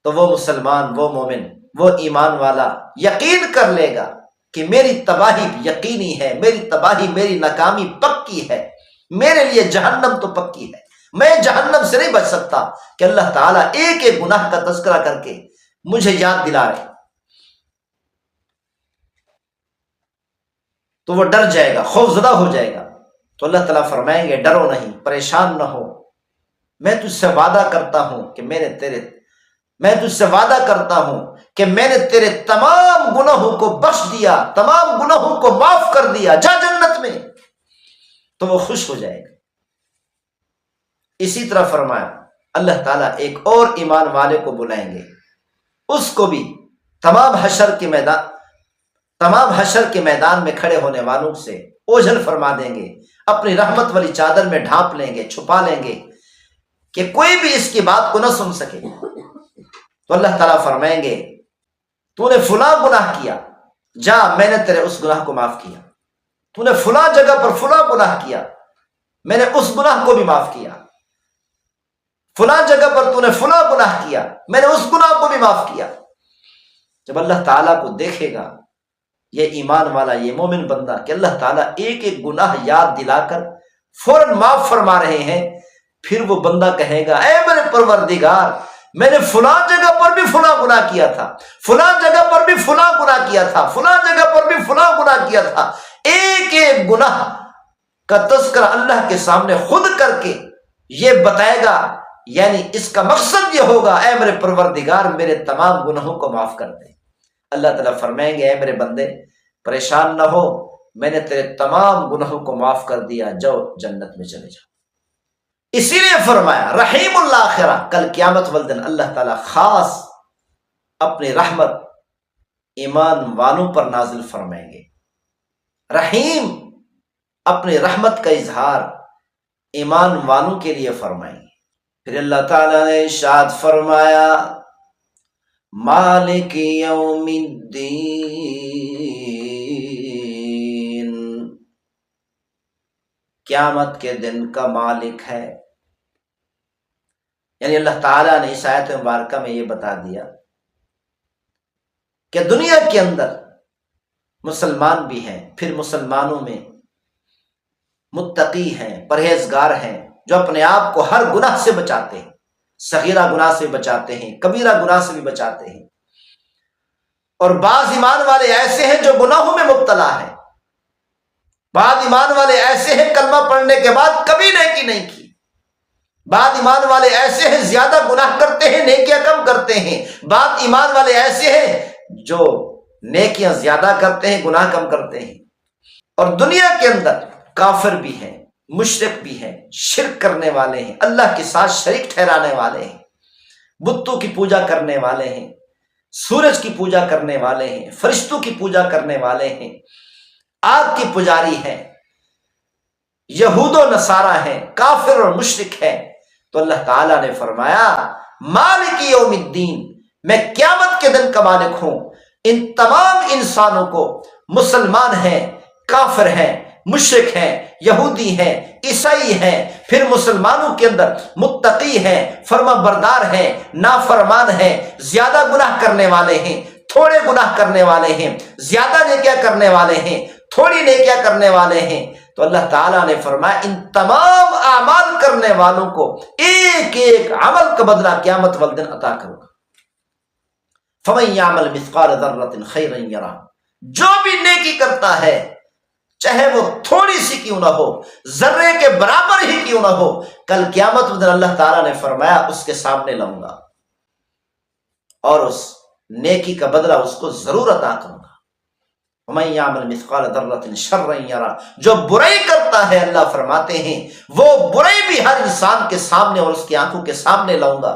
تو وہ مسلمان، وہ مومن، وہ ایمان والا یقین کر لے گا کہ میری تباہی یقینی ہے، میری تباہی، میری ناکامی پکی ہے، میرے لیے جہنم تو پکی ہے، میں جہنم سے نہیں بچ سکتا کہ اللہ تعالیٰ ایک ایک گناہ کا تذکرہ کر کے مجھے یاد دلا رہے۔ تو وہ ڈر جائے گا، خوف زدہ ہو جائے گا۔ تو اللہ تعالیٰ فرمائیں گے، ڈرو نہیں، پریشان نہ ہو، میں تجھ سے وعدہ کرتا ہوں کہ میں تجھ سے وعدہ کرتا ہوں کہ میں نے تیرے تمام گناہوں کو بخش دیا، تمام گناہوں کو معاف کر دیا، جا جنت میں۔ تو وہ خوش ہو جائے گا۔ اسی طرح فرمایا اللہ تعالیٰ ایک اور ایمان والے کو بلائیں گے، اس کو بھی تمام حشر کے میدان میں کھڑے ہونے والوں سے اوجھل فرما دیں گے، اپنی رحمت والی چادر میں ڈھانپ لیں گے، چھپا لیں گے کہ کوئی بھی اس کی بات کو نہ سن سکے۔ تو اللہ تعالیٰ فرمائیں گے، تو نے فلاں گناہ کیا، جا میں نے تیرے اس گناہ کو معاف کیا، تو نے فلاں جگہ پر فلاں گناہ کیا، میں نے اس گناہ کو بھی معاف کیا، فلاں جگہ پر تو نے فلاں گناہ کیا، میں نے اس گناہ کو بھی معاف کیا۔ جب اللہ تعالیٰ کو دیکھے گا یہ ایمان والا، یہ مومن بندہ کہ اللہ تعالیٰ ایک ایک گناہ یاد دلا کر فوراً معاف فرما رہے ہیں، پھر وہ بندہ کہے گا، اے میرے پروردگار، میں نے فلاں جگہ پر بھی فلاں گناہ کیا تھا، فلاں جگہ پر بھی فلاں گناہ کیا تھا، فلاں جگہ پر بھی فلاں گناہ کیا تھا۔ ایک ایک گناہ کا تذکرہ اللہ کے سامنے خود کر کے یہ بتائے گا، یعنی اس کا مقصد یہ ہوگا، اے میرے پروردگار، میرے تمام گناہوں کو معاف کر دے۔ اللہ تعالیٰ فرمائیں گے، اے میرے بندے پریشان نہ ہو، میں نے تیرے تمام گناہوں کو معاف کر دیا، جاؤ جنت میں چلے جاؤ۔ اسی لیے فرمایا رحیم الآخرہ، کل قیامت والدن اللہ تعالیٰ خاص اپنی رحمت ایمان والوں پر نازل فرمائیں گے۔ رحیم اپنی رحمت کا اظہار ایمان والوں کے لیے فرمائیں گے۔ پھر اللہ تعالیٰ نے ارشاد فرمایا، مالک یوم الدین، قیامت کے دن کا مالک ہے۔ یعنی اللہ تعالیٰ نے اس آیت مبارکہ میں یہ بتا دیا کہ دنیا کے اندر مسلمان بھی ہیں، پھر مسلمانوں میں متقی ہیں، پرہیزگار ہیں، جو اپنے آپ کو ہر گناہ سے بچاتے ہیں، صغیرہ گناہ سے بچاتے ہیں، کبیرہ گناہ سے بھی بچاتے ہیں۔ اور بعض ایمان والے ایسے ہیں جو گناہوں میں مبتلا ہیں، بعض ایمان والے ایسے ہیں کلمہ پڑھنے کے بعد کبھی نیکی نہیں کی، بعض ایمان والے ایسے ہیں زیادہ گناہ کرتے ہیں نیکیاں کم کرتے ہیں، بعض ایمان والے ایسے ہیں جو نیکیاں زیادہ کرتے ہیں گناہ کم کرتے ہیں۔ اور دنیا کے اندر کافر بھی ہیں، مشرک بھی ہیں، شرک کرنے والے ہیں، اللہ کے ساتھ شریک ٹھہرانے والے ہیں، بتوں کی پوجا کرنے والے ہیں، سورج کی پوجا کرنے والے ہیں، فرشتوں کی پوجا کرنے والے ہیں، آگ کی پجاری ہیں، یہود و نصارہ ہیں، کافر اور مشرک ہیں۔ تو اللہ تعالیٰ نے فرمایا مالک یوم الدین، میں قیامت کے دن کا مالک ہوں۔ ان تمام انسانوں کو، مسلمان ہیں، کافر ہیں، مشرک ہیں، یہودی ہیں، عیسائی ہیں، پھر مسلمانوں کے اندر متقی ہیں، فرما بردار ہیں، نافرمان ہیں، زیادہ گناہ کرنے والے ہیں، تھوڑے گناہ کرنے والے ہیں، زیادہ نیکیاں کرنے والے ہیں، تھوڑی نیکیاں کرنے والے ہیں۔ تو اللہ تعالیٰ نے فرمایا ان تمام اعمال کرنے والوں کو ایک ایک عمل کا بدلہ قیامت والدن عطا کروں گا۔ فَمَن يَعْمَلْ مِثْقَالَ ذَرَّةٍ خَيْرًا يَرَهُ، جو بھی نیکی کرتا ہے چاہے وہ تھوڑی سی کیوں نہ ہو، ذرے کے برابر ہی کیوں نہ ہو، کل قیامت والدن اللہ تعالیٰ نے فرمایا اس کے سامنے لاؤں گا اور اس نیکی کا بدلہ اس کو ضرور عطا کروں گا۔ وَمَن يَعْمَلْ مِثْقَالَ ذَرَّةٍ شَرًّا يَرَهُ، جو برائی کرتا ہے اللہ فرماتے ہیں وہ برائی بھی ہر انسان کے سامنے اور اس کی آنکھوں کے سامنے لاؤں گا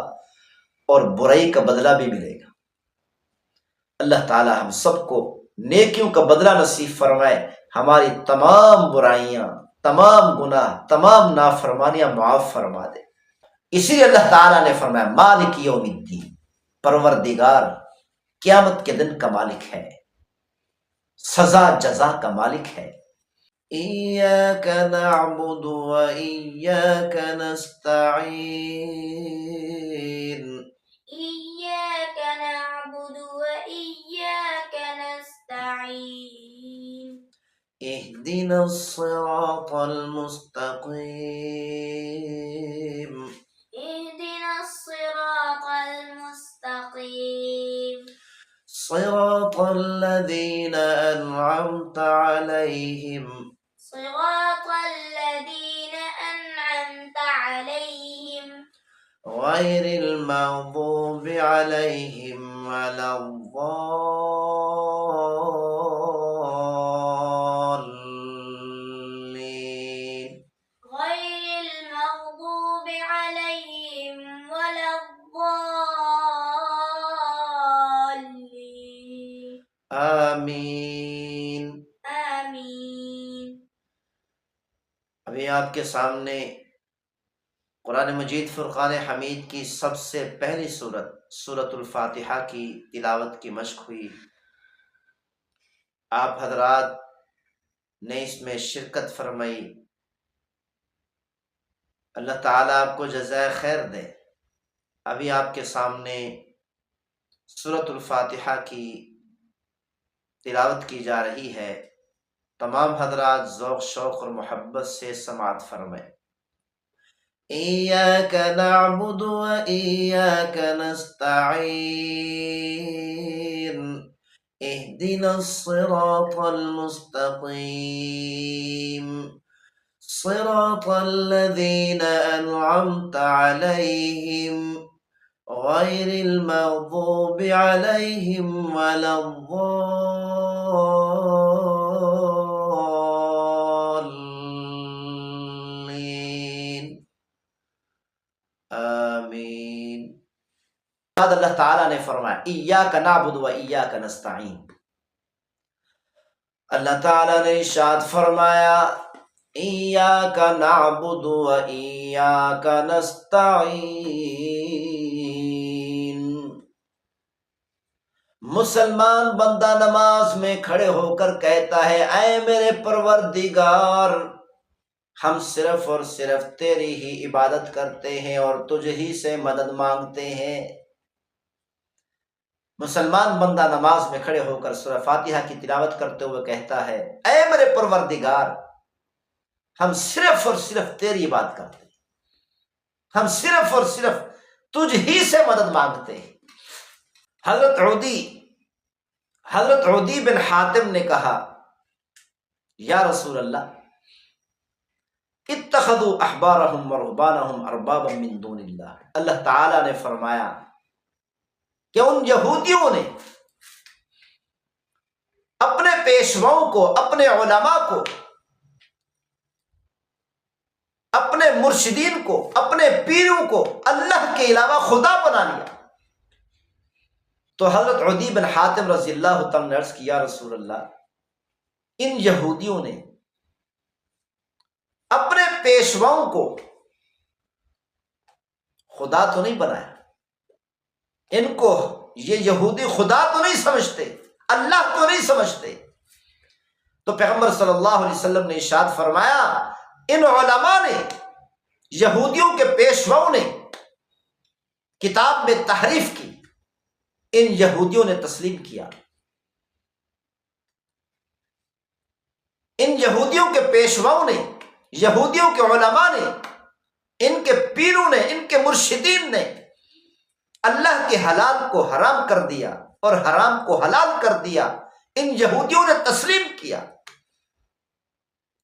اور برائی کا بدلہ بھی ملے گا۔ اللہ تعالی ہم سب کو نیکیوں کا بدلہ نصیب فرمائے، ہماری تمام برائیاں، تمام گناہ، تمام نافرمانیاں معاف فرما دے۔ اسی لیے اللہ تعالیٰ نے فرمایا مالک یوم الدین، پروردگار قیامت کے دن کا مالک ہے، سزا جزا کا مالک ہے۔ ایاک نعبد و ایاک نستعین، إياك نعبد وإياك نستعين، اهدنا الصراط المستقیم، اهدنا الصراط المستقيم، صراط الذين أنعمت عليهم صراط الذين أنعمت عليهم غير المغضوب عليهم ولا الضالين، غير المغضوب عليهم ولا الضالين، آمین۔ آمين۔ ابھی آپ کے سامنے قرآن مجید فرقان حمید کی سب سے پہلی سورت سورۃ الفاتحہ کی تلاوت کی مشق ہوئی۔ آپ حضرات نے اس میں شرکت فرمائی، اللہ تعالیٰ آپ کو جزائے خیر دے۔ ابھی آپ کے سامنے سورۃ الفاتحہ کی تلاوت کی جا رہی ہے، تمام حضرات ذوق شوق اور محبت سے سماعت فرمائیں۔ ایاک نعبد و ایاک نستعین، اهدنا الصراط المستقیم، صراط الذین انعمت علیہم غیر المغضوب علیہم ولا الضالین، آمین۔ بعد اللہ تعالیٰ نے فرمایا ایاک نعبد و ایاک نستعین، اللہ تعالیٰ نے ارشاد فرمایا ایاک نعبد و ایاک نستعین، مسلمان بندہ نماز میں کھڑے ہو کر کہتا ہے اے میرے پروردگار ہم صرف اور صرف تیری ہی عبادت کرتے ہیں اور تجھ ہی سے مدد مانگتے ہیں۔ مسلمان بندہ نماز میں کھڑے ہو کر سورہ فاتحہ کی تلاوت کرتے ہوئے کہتا ہے اے میرے پروردگار ہم صرف اور صرف تیری عبادت کرتے ہیں، ہم صرف اور صرف تجھ ہی سے مدد مانگتے ہیں۔ حضرت عدی بن حاتم نے کہا یا رسول اللہ اتخذوا احبارهم ورهبانهم اربابا من دون اللہ، اللہ تعالیٰ نے فرمایا کہ ان یہودیوں نے اپنے پیشواؤں کو، اپنے علماء کو، اپنے مرشدین کو، اپنے پیروں کو اللہ کے علاوہ خدا بنا لیا۔ تو حضرت عدی بن حاتم رضی اللہ تعالیٰ نے عرض کیا، رسول اللہ، ان یہودیوں نے اپنے پیشواؤں کو خدا تو نہیں بنایا، ان کو یہ یہودی خدا تو نہیں سمجھتے، اللہ تو نہیں سمجھتے۔ تو پیغمبر صلی اللہ علیہ وسلم نے ارشاد فرمایا، ان علماء نے، یہودیوں کے پیشواؤں نے کتاب میں تحریف کی، ان یہودیوں نے تسلیم کیا۔ ان یہودیوں کے پیشواؤں نے، یہودیوں کے علماء نے، ان کے پیروں نے، ان کے مرشدین نے اللہ کے حلال کو حرام کر دیا اور حرام کو حلال کر دیا، ان یہودیوں نے تسلیم کیا۔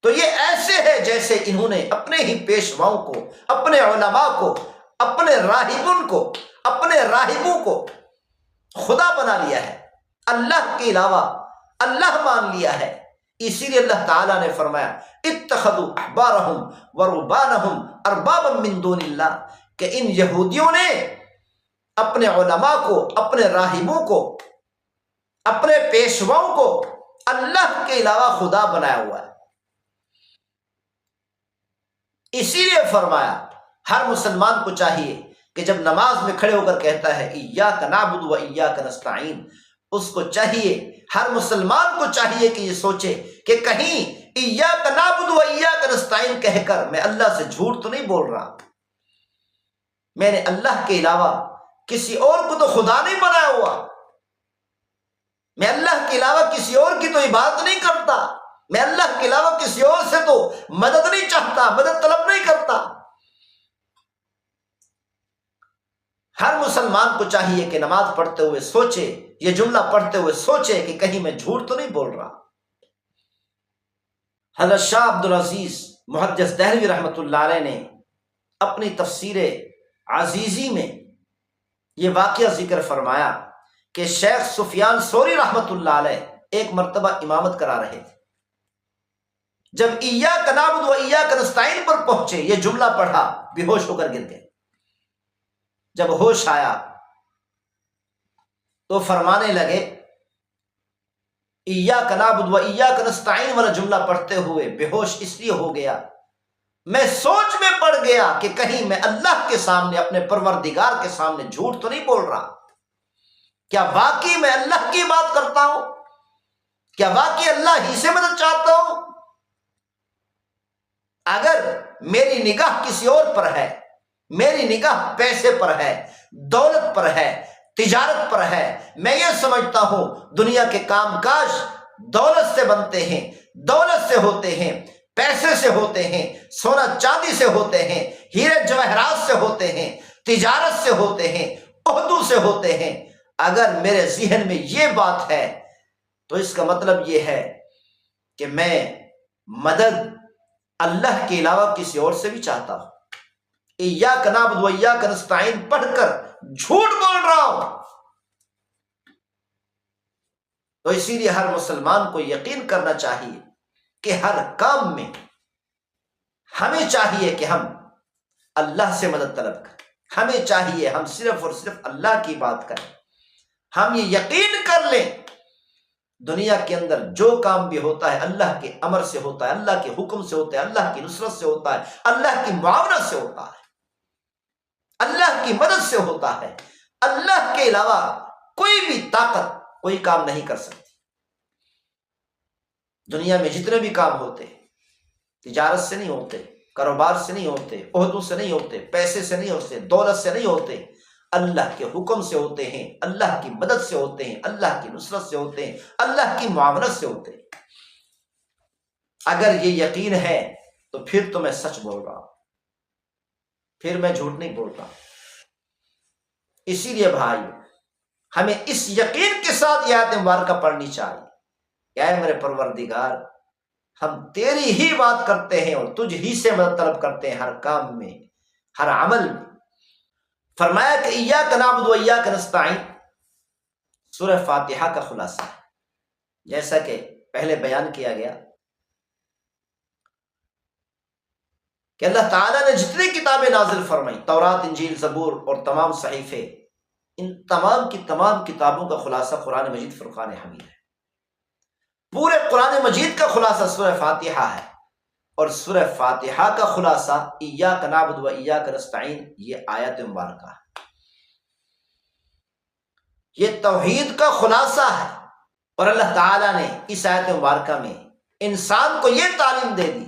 تو یہ ایسے ہے جیسے انہوں نے اپنے ہی پیشواؤں کو، اپنے علماء کو، اپنے راہبوں کو، اپنے راہبوں کو خدا بنا لیا ہے، اللہ کے علاوہ اللہ مان لیا ہے۔ اسی لیے اللہ تعالیٰ نے فرمایا، اتخذوا احبارہم ورہبانہم اربابا من دون اللہ، کہ ان یہودیوں نے اپنے علماء کو، اپنے راہبوں کو، اپنے پیشواؤں کو اللہ کے علاوہ خدا بنایا ہوا ہے۔ اسی لیے فرمایا ہر مسلمان کو چاہیے کہ جب نماز میں کھڑے ہو کر کہتا ہے ایاک نعبد و ایاک نستعین، اس کو چاہیے، ہر مسلمان کو چاہیے کہ یہ سوچے کہ کہیں ایاک نعبد و ایاک نستعین کہہ کر میں اللہ سے جھوٹ تو نہیں بول رہا، میں نے اللہ کے علاوہ کسی اور کو تو خدا نہیں بنایا ہوا، میں اللہ کے علاوہ کسی اور کی تو عبادت نہیں کرتا، میں اللہ کے علاوہ کسی اور سے تو مدد نہیں چاہتا، مدد طلب نہیں کرتا۔ ہر مسلمان کو چاہیے کہ نماز پڑھتے ہوئے سوچے، یہ جملہ پڑھتے ہوئے سوچے کہ کہیں میں جھوٹ تو نہیں بول رہا۔ حضرت شاہ عبدالعزیز محدث دہلوی رحمۃ اللہ علیہ نے اپنی تفسیر عزیزی میں یہ واقعہ ذکر فرمایا کہ شیخ سفیان ثوری رحمۃ اللہ علیہ ایک مرتبہ امامت کرا رہے تھے، جب ایاک نعبد و ایاک نستعین پر پہنچے، یہ جملہ پڑھا، بے ہوش ہو کر گر گئے۔ جب ہوش آیا تو فرمانے لگے، ایاک نعبد و ایاک نستعین والا جملہ پڑھتے ہوئے بے ہوش اس لیے ہو گیا، میں سوچ میں پڑ گیا کہ کہیں میں اللہ کے سامنے، اپنے پروردگار کے سامنے جھوٹ تو نہیں بول رہا، کیا واقعی میں اللہ کی بات کرتا ہوں، کیا واقعی اللہ ہی سے مدد چاہتا ہوں؟ اگر میری نگاہ کسی اور پر ہے، میری نگاہ پیسے پر ہے، دولت پر ہے، تجارت پر ہے، میں یہ سمجھتا ہوں دنیا کے کام کاج دولت سے بنتے ہیں، دولت سے ہوتے ہیں، پیسے سے ہوتے ہیں، سونا چاندی سے ہوتے ہیں، ہیرے جواہرات سے ہوتے ہیں، تجارت سے ہوتے ہیں، عہدوں سے ہوتے ہیں۔ اگر میرے ذہن میں یہ بات ہے تو اس کا مطلب یہ ہے کہ میں مدد اللہ کے علاوہ کسی اور سے بھی چاہتا ہوں، ایاک نعبد و ایاک نستعین پڑھ کر جھوٹ بول رہا ہوں۔ تو اسی لیے ہر مسلمان کو یقین کرنا چاہیے کہ ہر کام میں ہمیں چاہیے کہ ہم اللہ سے مدد طلب کریں، ہمیں چاہیے ہم صرف اور صرف اللہ کی بات کریں، ہم یہ یقین کر لیں دنیا کے اندر جو کام بھی ہوتا ہے اللہ کے امر سے ہوتا ہے، اللہ کے حکم سے ہوتا ہے، اللہ کی نصرت سے ہوتا ہے، اللہ کی معاونت سے ہوتا ہے، اللہ کی مدد سے ہوتا ہے۔ اللہ کے علاوہ کوئی بھی طاقت کوئی کام نہیں کر سکتی۔ دنیا میں جتنے بھی کام ہوتے تجارت سے نہیں ہوتے، کاروبار سے نہیں ہوتے، عہدوں سے نہیں ہوتے، پیسے سے نہیں ہوتے، دولت سے نہیں ہوتے، اللہ کے حکم سے ہوتے ہیں، اللہ کی مدد سے ہوتے ہیں، اللہ کی نصرت سے ہوتے ہیں، اللہ کی معاونت سے ہوتے ہیں۔ اگر یہ یقین ہے تو پھر تو میں سچ بول رہا ہوں، پھر میں جھوٹ نہیں بول رہا۔ اسی لیے بھائی ہمیں اس یقین کے ساتھ یہ آیت مبارکہ پڑھنی چاہیے کہ اے میرے پروردگار، ہم تیری ہی بات کرتے ہیں اور تجھ ہی سے مدد طلب کرتے ہیں ہر کام میں، ہر عمل میں۔ فرمایا کہ ایاک نعبد و ایاک نستعین سورہ فاتحہ کا خلاصہ ہے۔ جیسا کہ پہلے بیان کیا گیا کہ اللہ تعالیٰ نے جتنی کتابیں نازل فرمائی، تورات، انجیل، زبور اور تمام صحیفے، ان تمام کی تمام کتابوں کا خلاصہ قرآن مجید فرقان حمید ہے۔ پورے قرآن مجید کا خلاصہ سورہ فاتحہ ہے، اور سورہ فاتحہ کا خلاصہ ایاک نعبد و ایاک نستعین یہ آیت مبارکہ ہے۔ یہ توحید کا خلاصہ ہے، اور اللہ تعالیٰ نے اس آیت مبارکہ میں انسان کو یہ تعلیم دے دی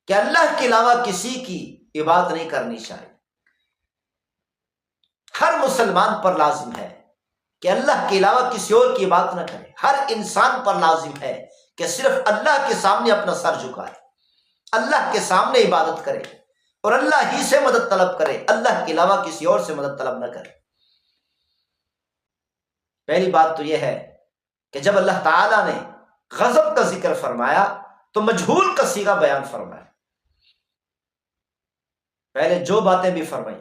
کہ اللہ کے علاوہ کسی کی عبادت نہیں کرنی چاہیے۔ ہر مسلمان پر لازم ہے کہ اللہ کے علاوہ کسی اور کی عبادت نہ کرے۔ ہر انسان پر لازم ہے کہ صرف اللہ کے سامنے اپنا سر جھکائے، اللہ کے سامنے عبادت کرے اور اللہ ہی سے مدد طلب کرے، اللہ کے علاوہ کسی اور سے مدد طلب نہ کرے۔ پہلی بات تو یہ ہے کہ جب اللہ تعالیٰ نے غضب کا ذکر فرمایا تو مجہول کا صیغہ بیان فرمایا۔ پہلے جو باتیں بھی فرمائی،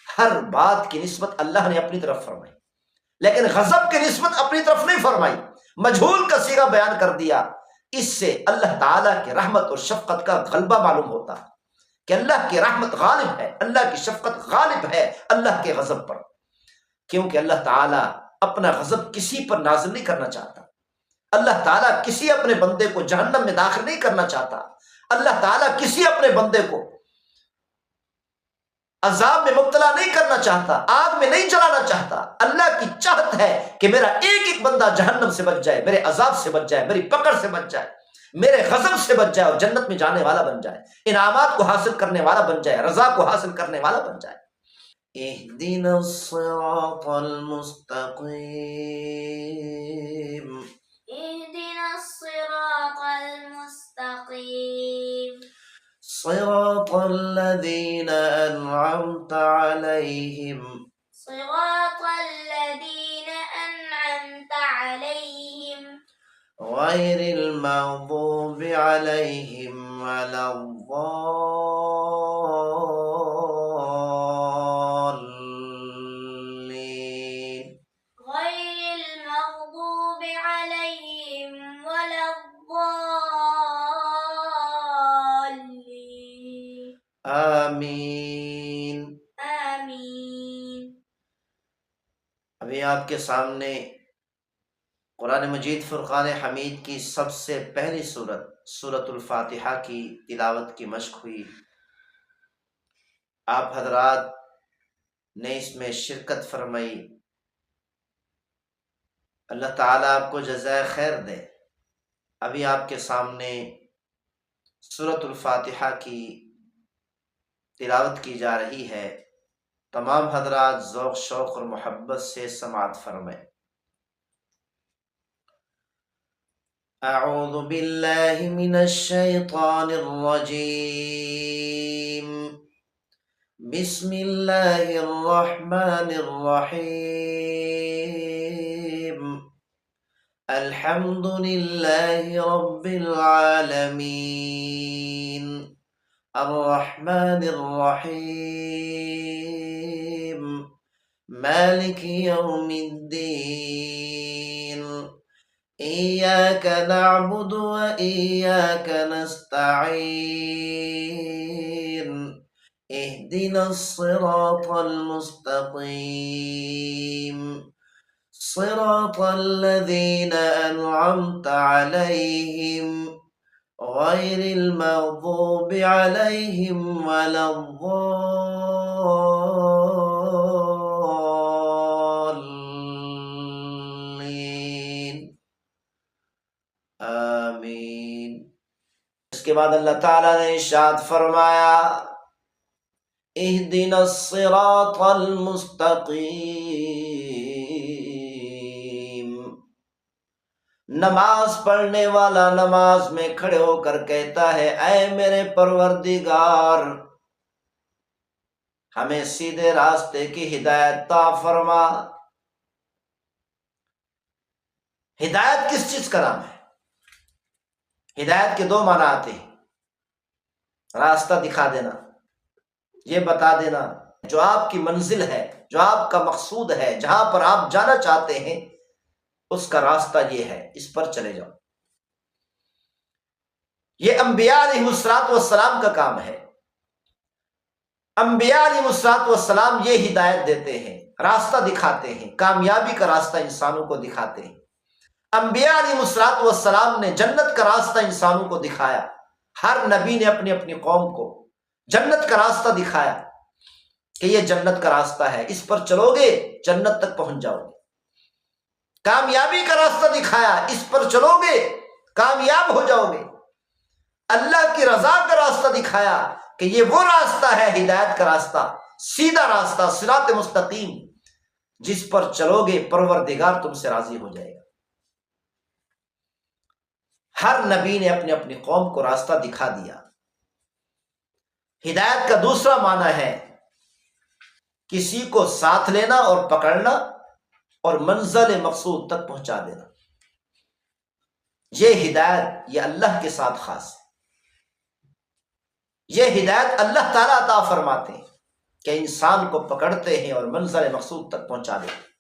ہر بات کی نسبت اللہ نے اپنی طرف فرمائی، لیکن غضب کی نسبت اپنی طرف نہیں فرمائی، مجہول کا صیغہ بیان کر دیا۔ اس سے اللہ تعالیٰ کی رحمت اور شفقت کا غلبہ معلوم ہوتا ہے کہ اللہ کی رحمت غالب ہے، اللہ کی شفقت غالب ہے اللہ کے غضب پر، کیونکہ اللہ تعالیٰ اپنا غضب کسی پر نازل نہیں کرنا چاہتا۔ اللہ تعالیٰ کسی اپنے بندے کو جہنم میں داخل نہیں کرنا چاہتا۔ اللہ تعالیٰ کسی اپنے بندے کو عذاب میں مبتلا نہیں کرنا چاہتا، آگ میں نہیں جلانا چاہتا۔ اللہ کی چاہت ہے کہ میرا ایک ایک بندہ جہنم سے بچ جائے، میرے عذاب سے بچ جائے، میری پکڑ سے بچ جائے، میرے غضب سے بچ جائے اور جنت میں جانے والا بن جائے، انعامات کو حاصل کرنے والا بن جائے، رضا کو حاصل کرنے والا بن جائے۔ اہدنا الصراط المستقیم، اهدنا الصراط المستقيم صراط الذين أنعمت عليهم صراط الذين أنعمت عليهم غير المغضوب عليهم ولا الضالين غير المغضوب عليهم ولا الضالين آمین۔ آمين۔ ابھی آپ کے سامنے قرآن مجید فرقان حمید کی سب سے پہلی سورت الفاتحہ کی تلاوت کی مشق ہوئی۔ آپ حضرات نے اس میں شرکت فرمائی، اللہ تعالیٰ آپ کو جزائے خیر دے۔ ابھی آپ کے سامنے سورت الفاتحہ کی تلاوت کی جا رہی ہے، تمام حضرات ذوق شوق اور محبت سے سماعت فرمائیں۔ اعوذ باللہ من الشیطان الرجیم، بسم اللہ الرحمن الرحیم، الحمد للہ رب العالمین، الرحمن الرحیم، مالک یوم الدین، ایاک نعبد و ایاک نستعین، اہدنا الصراط المستقیم، صراط الذین انعمت علیہم غیر المغضوب علیہم ولا الضالین، آمین۔ اس کے بعد اللہ تعالیٰ نے ارشاد فرمایا، اہدنا الصراط المستقیم۔ نماز پڑھنے والا نماز میں کھڑے ہو کر کہتا ہے، اے میرے پروردگار، ہمیں سیدھے راستے کی ہدایت عطا فرما۔ ہدایت کس چیز کا نام ہے؟ ہدایت کے دو معنی آتے ہیں، راستہ دکھا دینا، یہ بتا دینا جو آپ کی منزل ہے، جو آپ کا مقصود ہے، جہاں پر آپ جانا چاہتے ہیں اس کا راستہ یہ ہے، اس پر چلے جاؤ۔ یہ انبیاء علیہ السلام کا کام ہے۔ انبیاء علیہ السلام یہ ہدایت دیتے ہیں، راستہ دکھاتے ہیں، کامیابی کا راستہ انسانوں کو دکھاتے ہیں۔ انبیاء علیہ السلام نے جنت کا راستہ انسانوں کو دکھایا۔ ہر نبی نے اپنی اپنی قوم کو جنت کا راستہ دکھایا کہ یہ جنت کا راستہ ہے، اس پر چلو گے جنت تک پہنچ جاؤ گے۔ کامیابی کا راستہ دکھایا، اس پر چلو گے کامیاب ہو جاؤ گے۔ اللہ کی رضا کا راستہ دکھایا کہ یہ وہ راستہ ہے، ہدایت کا راستہ، سیدھا راستہ، صراط مستقیم، جس پر چلو گے پروردگار تم سے راضی ہو جائے گا۔ ہر نبی نے اپنی اپنی قوم کو راستہ دکھا دیا۔ ہدایت کا دوسرا معنی ہے کسی کو ساتھ لینا اور پکڑنا اور منزل مقصود تک پہنچا دینا۔ یہ ہدایت یہ اللہ کے ساتھ خاص ہے۔ یہ ہدایت اللہ تعالیٰ عطا فرماتے ہیں کہ انسان کو پکڑتے ہیں اور منزل مقصود تک پہنچا دیتے ہیں۔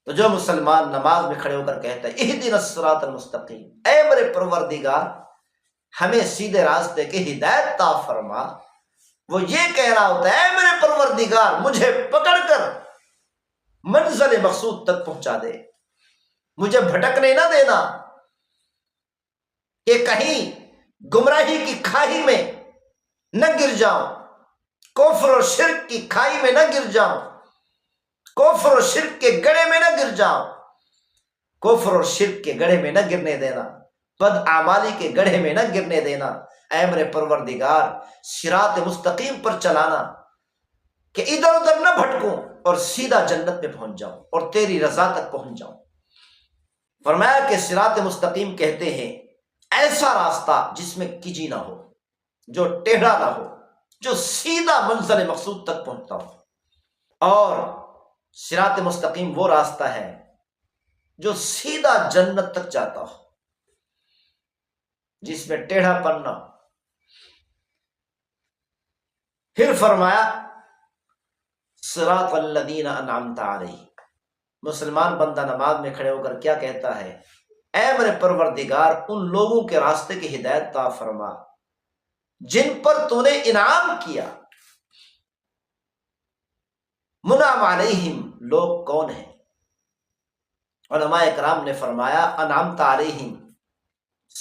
تو جو مسلمان نماز میں کھڑے ہو کر کہتا ہے اہدنا الصراط المستقیم، اے میرے پروردگار ہمیں سیدھے راستے کی ہدایت عطا فرما، وہ یہ کہہ رہا ہوتا ہے اے میرے پروردگار مجھے پکڑ کر منزل مقصود تک پہنچا دے، مجھے بھٹکنے نہ دینا کہ کہیں گمراہی کی کھائی میں نہ گر جاؤں، کفر و شرک کی کھائی میں نہ گر جاؤں، کفر و شرک کے گڑھے میں نہ گر جاؤں۔ کفر اور شرک کے گڑھے میں نہ گرنے دینا، بد اعمالی کے گڑھے میں نہ گرنے دینا۔ اے میرے پروردگار صراط مستقیم پر چلانا کہ ادھر ادھر نہ بھٹکوں اور سیدھا جنت میں پہنچ جاؤں اور تیری رضا تک پہنچ جاؤں۔ فرمایا کہ صراط مستقیم کہتے ہیں ایسا راستہ جس میں کجی نہ ہو، جو ٹیڑھا نہ ہو، جو سیدھا منزل مقصود تک پہنچتا ہو۔ اور صراط مستقیم وہ راستہ ہے جو سیدھا جنت تک جاتا ہو، جس میں ٹیڑھا پن نہ ہو۔ پھر فرمایا صراط الذین انعمت علیہم، مسلمان بندہ نماز میں کھڑے ہو کر کیا کہتا ہے؟ اے میرے پروردگار ان لوگوں کے راستے کی ہدایت عطا فرما جن پر تو نے انعام کیا۔ منعم علیہم لوگ کون ہیں؟ علماء کرام نے فرمایا انعمت علیہم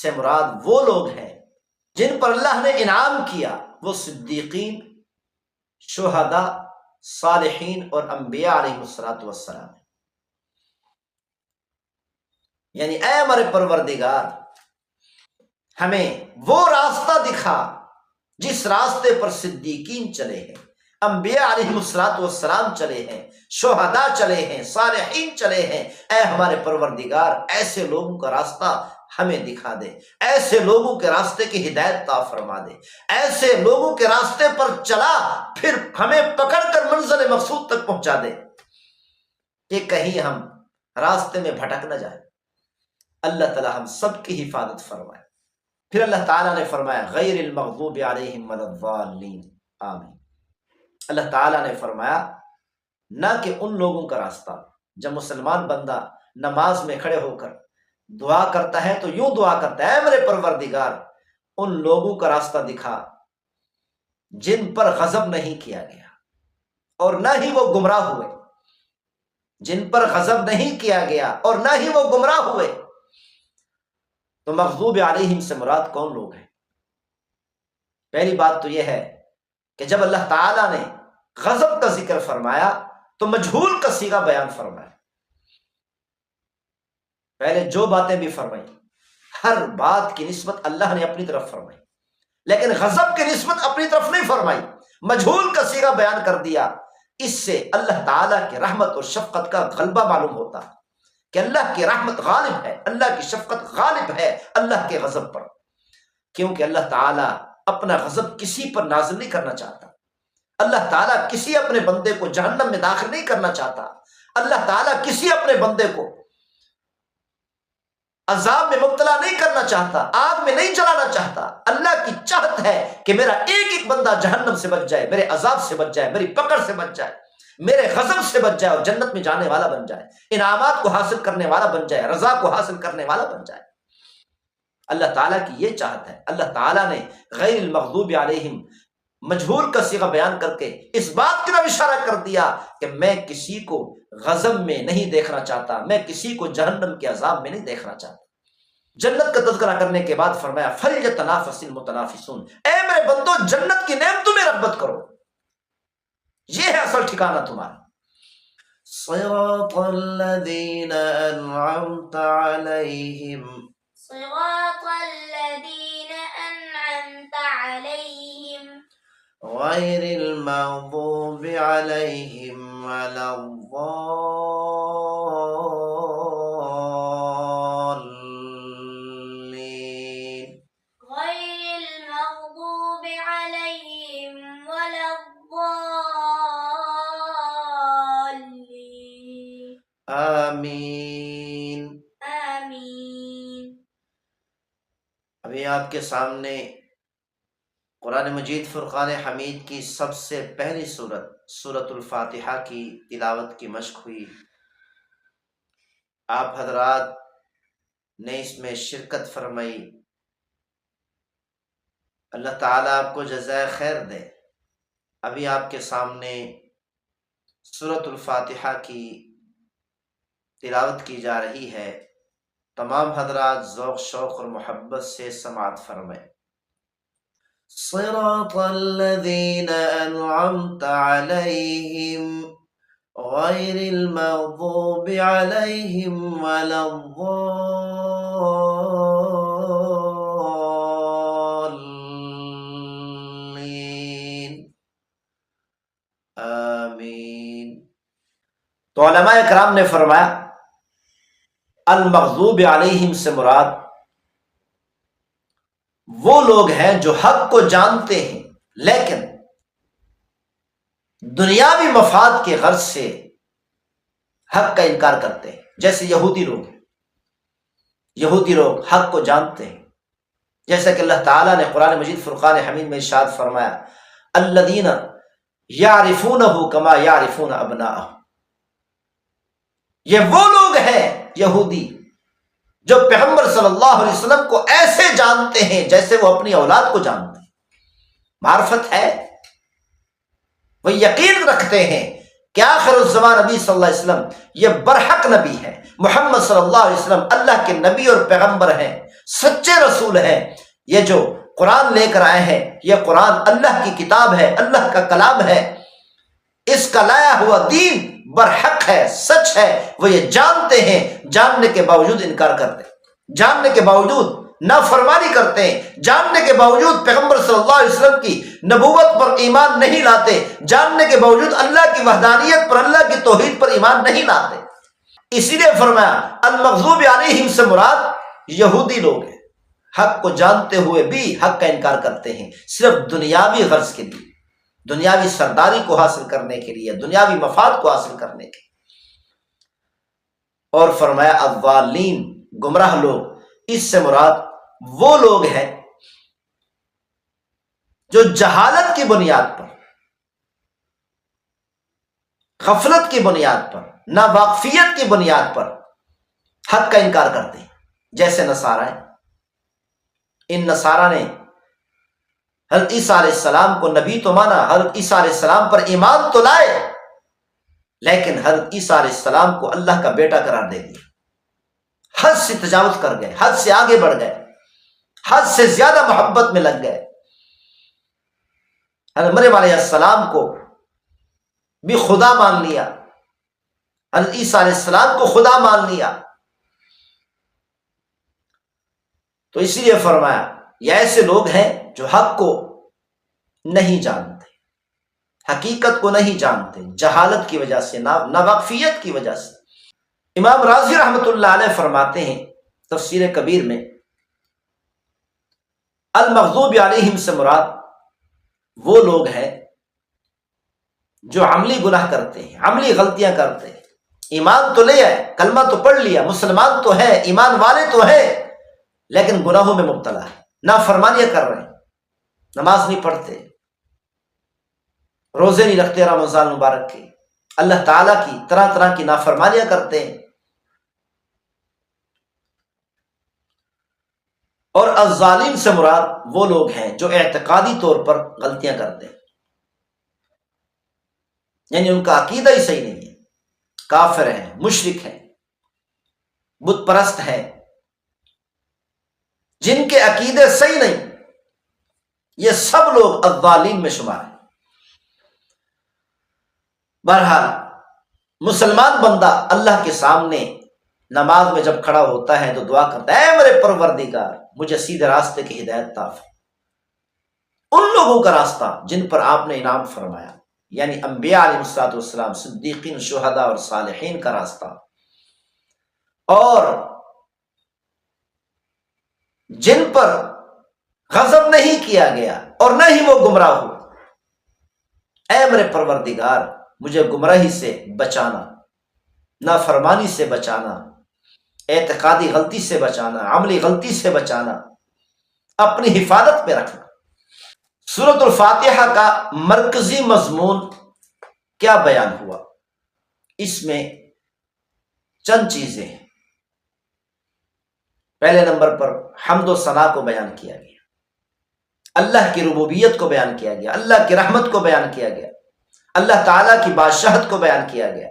سے مراد وہ لوگ ہیں جن پر اللہ نے انعام کیا، وہ صدیقین، شہداء، صالحین اور انبیاء علیہ السلام۔ یعنی اے ہمارے پروردگار ہمیں وہ راستہ دکھا جس راستے پر صدیقین چلے ہیں، انبیاء علیہ السلام چلے ہیں، شہداء چلے ہیں، صالحین چلے ہیں۔ اے ہمارے پروردگار ایسے لوگوں کا راستہ ہمیں دکھا دے، ایسے لوگوں کے راستے کی ہدایت عطا فرما دے، ایسے لوگوں کے راستے پر چلا پھر ہمیں پکڑ کر منزل مقصود تک پہنچا دے کہ کہیں ہم راستے میں بھٹک نہ جائیں۔ اللہ تعالی ہم سب کی حفاظت فرمائے۔ پھر اللہ تعالیٰ نے فرمایا غیر المغضوب علیہم ولا الضالین، آمین۔ اللہ تعالیٰ نے فرمایا نہ کہ ان لوگوں کا راستہ، جب مسلمان بندہ نماز میں کھڑے ہو کر دعا کرتا ہے تو یوں دعا کرتا ہے اے میرے پروردگار ان لوگوں کا راستہ دکھا جن پر غضب نہیں کیا گیا اور نہ ہی وہ گمراہ ہوئے، جن پر غضب نہیں کیا گیا اور نہ ہی وہ گمراہ ہوئے۔ تو مغضوب علیہم سے مراد کون لوگ ہیں؟ پہلی بات تو یہ ہے کہ جب اللہ تعالیٰ نے غضب کا ذکر فرمایا تو مجہول کا صیغہ بیان فرمایا۔ پہلے جو باتیں بھی فرمائی ہر بات کی نسبت اللہ نے اپنی طرف فرمائی، لیکن غضب کی نسبت اپنی طرف نہیں فرمائی، مجہول کا صیغہ بیان کر دیا۔ اس سے اللہ تعالیٰ کی رحمت اور شفقت کا غلبہ معلوم ہوتا ہے کہ اللہ کی رحمت غالب ہے، اللہ کی شفقت غالب ہے اللہ کے غضب پر، کیونکہ اللہ تعالیٰ اپنا غضب کسی پر نازل نہیں کرنا چاہتا۔ اللہ تعالیٰ کسی اپنے بندے کو جہنم میں داخل نہیں کرنا چاہتا۔ اللہ تعالیٰ کسی اپنے بندے کو عذاب میں مبتلا نہیں کرنا چاہتا، آگ میں نہیں جلانا چاہتا۔ اللہ کی چاہت ہے کہ میرا ایک ایک بندہ جہنم سے بچ جائے، میرے عذاب سے بچ جائے، میری پکڑ سے بچ جائے، میرے غضب سے بچ جائے اور جنت میں جانے والا بن جائے، انعامات کو حاصل کرنے والا بن جائے، رضا کو حاصل کرنے والا بن جائے۔ اللہ تعالیٰ کی یہ چاہت ہے۔ اللہ تعالیٰ نے غیر المغضوب علیہم مجہول کا صیغہ بیان کر کے اس بات کی طرف اشارہ کر دیا کہ میں کسی کو غضب میں نہیں دیکھنا چاہتا، میں کسی کو جہنم کے عذاب میں نہیں دیکھنا چاہتا۔ جنت کا تذکرہ کرنے کے بعد فرمایا فَلْيَتَنَافَسِ الْمُتَنَافِسُونَ، اے میرے بندو جنت کی نعمتوں میں رغبت کرو، یہ ہے اصل ٹھکانہ تمہارا۔ صراط الذین انعمت علیہم صراط الذين أنعمت عليهم غیر المغضوب علیہم ولا الضالین غير المغضوب عليهم ولا الضالين آمین۔ آمين۔ ابھی آپ کے سامنے قرآن مجید فرقان حمید کی سب سے پہلی سورۃ الفاتحہ کی تلاوت کی مشق ہوئی۔ آپ حضرات نے اس میں شرکت فرمائی، اللہ تعالیٰ آپ کو جزائے خیر دے۔ ابھی آپ کے سامنے سورۃ الفاتحہ کی تلاوت کی جا رہی ہے، تمام حضرات ذوق شوق اور محبت سے سماعت فرمائیں۔ صراط الذین انعمت علیہم غیر المغضوب علیہم ولا الضالین آمین۔ تو علماء کرام نے فرمایا المغضوب علیہم سے مراد وہ لوگ ہیں جو حق کو جانتے ہیں لیکن دنیاوی مفاد کے غرض سے حق کا انکار کرتے ہیں، جیسے یہودی لوگ ہیں۔ یہودی لوگ حق کو جانتے ہیں، جیسا کہ اللہ تعالیٰ نے قرآن مجید فرقان حمید میں ارشاد فرمایا الذین یعرفونہ کما یعرفون ابناءہم، یہ وہ لوگ ہیں یہودی جو پیغمبر صلی اللہ علیہ وسلم کو ایسے جانتے ہیں جیسے وہ اپنی اولاد کو جانتے ہیں۔ معرفت ہے، وہ یقین رکھتے ہیں کہ آخر الزمان نبی صلی اللہ علیہ وسلم یہ برحق نبی ہے، محمد صلی اللہ علیہ وسلم اللہ کے نبی اور پیغمبر ہیں، سچے رسول ہیں۔ یہ جو قرآن لے کر آئے ہیں یہ قرآن اللہ کی کتاب ہے، اللہ کا کلام ہے، اس کا لایا ہوا دین برحق ہے، سچ ہے۔ وہ یہ جانتے ہیں، جاننے کے باوجود انکار کرتے ہیں، جاننے کے باوجود نافرمانی کرتے ہیں، جاننے کے باوجود پیغمبر صلی اللہ علیہ وسلم کی نبوت پر ایمان نہیں لاتے، جاننے کے باوجود اللہ کی وحدانیت پر، اللہ کی توحید پر ایمان نہیں لاتے۔ اسی لیے فرمایا المغضوب علیہم سے مراد یہودی لوگ ہیں، حق کو جانتے ہوئے بھی حق کا انکار کرتے ہیں، صرف دنیاوی غرض کے لیے، دنیاوی سرداری کو حاصل کرنے کے لیے، دنیاوی مفاد کو حاصل کرنے کے لیے۔ اور فرمایا الضالین، گمراہ لوگ، اس سے مراد وہ لوگ ہیں جو جہالت کی بنیاد پر، غفلت کی بنیاد پر، ناواقفیت کی بنیاد پر حق کا انکار کرتے ہیں، جیسے نصارہ ہیں۔ ان نصارہ نے حضرت عیسیٰ علیہ السلام کو نبی تو مانا، حضرت عیسیٰ علیہ السلام پر ایمان تو لائے، لیکن حضرت عیسیٰ علیہ السلام کو اللہ کا بیٹا قرار دے دیا، حد سے تجاوز کر گئے، حد سے آگے بڑھ گئے، حد سے زیادہ محبت میں لگ گئے۔ حضرت مریم علیہ السلام کو بھی خدا مان لیا، حضرت عیسیٰ علیہ السلام کو خدا مان لیا۔ تو اسی لیے فرمایا یہ ایسے لوگ ہیں جو حق کو نہیں جانتے، حقیقت کو نہیں جانتے، جہالت کی وجہ سے، ناواقفیت کی وجہ سے۔ امام راضی رحمۃ اللہ علیہ فرماتے ہیں تفسیر کبیر میں المغضوب علیہم سے مراد وہ لوگ ہیں جو عملی گناہ کرتے ہیں، عملی غلطیاں کرتے ہیں، ایمان تو لے آئے، کلمہ تو پڑھ لیا، مسلمان تو ہے، ایمان والے تو ہیں، لیکن گناہوں میں مبتلا ہے، نافرمانیاں کر رہے ہیں، نماز نہیں پڑھتے، روزے نہیں رکھتے رمضان مبارک کے، اللہ تعالیٰ کی طرح طرح کی نافرمانیاں کرتے ہیں۔ اور الظالم سے مراد وہ لوگ ہیں جو اعتقادی طور پر غلطیاں کرتے ہیں، یعنی ان کا عقیدہ ہی صحیح نہیں ہے، کافر ہیں، مشرک ہیں، بت پرست ہیں، جن کے عقیدے صحیح نہیں، یہ سب لوگ الظالم میں شمار ہیں۔ بہرحال مسلمان بندہ اللہ کے سامنے نماز میں جب کھڑا ہوتا ہے تو دعا کرتا ہے، اے میرے پروردگار مجھے سیدھے راستے کی ہدایت عطا فرما، ان لوگوں کا راستہ جن پر آپ نے انعام فرمایا، یعنی انبیاء علیہ الصلوۃ والسلام، صدیقین، شہداء اور صالحین کا راستہ، اور جن پر غضب نہیں کیا گیا اور نہ ہی وہ گمراہ ہوئے۔ اے میرے پروردگار مجھے گمراہی سے بچانا، نافرمانی سے بچانا، اعتقادی غلطی سے بچانا، عملی غلطی سے بچانا، اپنی حفاظت میں رکھنا۔ سورۃ الفاتحہ کا مرکزی مضمون کیا بیان ہوا؟ اس میں چند چیزیں ہیں۔ پہلے نمبر پر حمد و ثنا کو بیان کیا گیا، اللہ کی ربوبیت کو بیان کیا گیا، اللہ کی رحمت کو بیان کیا گیا، اللہ تعالیٰ کی بادشاہت کو بیان کیا گیا،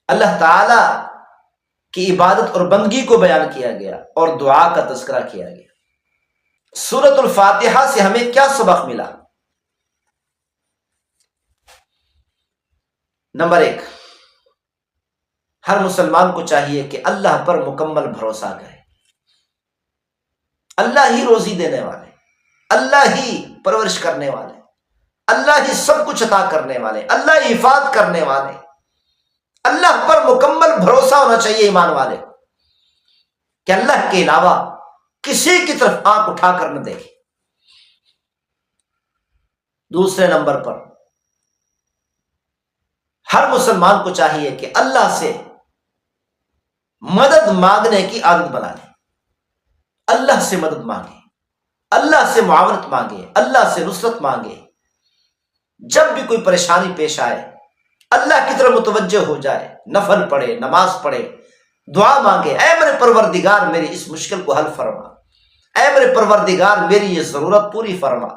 اللہ تعالیٰ کی عبادت اور بندگی کو بیان کیا گیا، اور دعا کا تذکرہ کیا گیا۔ سورۃ الفاتحہ سے ہمیں کیا سبق ملا؟ نمبر 1، ہر مسلمان کو چاہیے کہ اللہ پر مکمل بھروسہ کرے۔ اللہ ہی روزی دینے والے، اللہ ہی پرورش کرنے والے، اللہ ہی سب کچھ عطا کرنے والے، اللہ ہی حفاظت کرنے والے۔ اللہ پر مکمل بھروسہ ہونا چاہیے ایمان والے، کہ اللہ کے علاوہ کسی کی طرف آنکھ اٹھا کر نہ دیکھے۔ دوسرے نمبر پر ہر مسلمان کو چاہیے کہ اللہ سے مدد مانگنے کی عادت بنا لے، اللہ سے مدد مانگے، اللہ سے معاونت مانگے، اللہ سے نصرت مانگے۔ جب بھی کوئی پریشانی پیش آئے اللہ کی طرف متوجہ ہو جائے، نفل پڑھے، نماز پڑھے، دعا مانگے، اے میرے پروردگار میری اس مشکل کو حل فرما، اے میرے پروردگار میری یہ ضرورت پوری فرما۔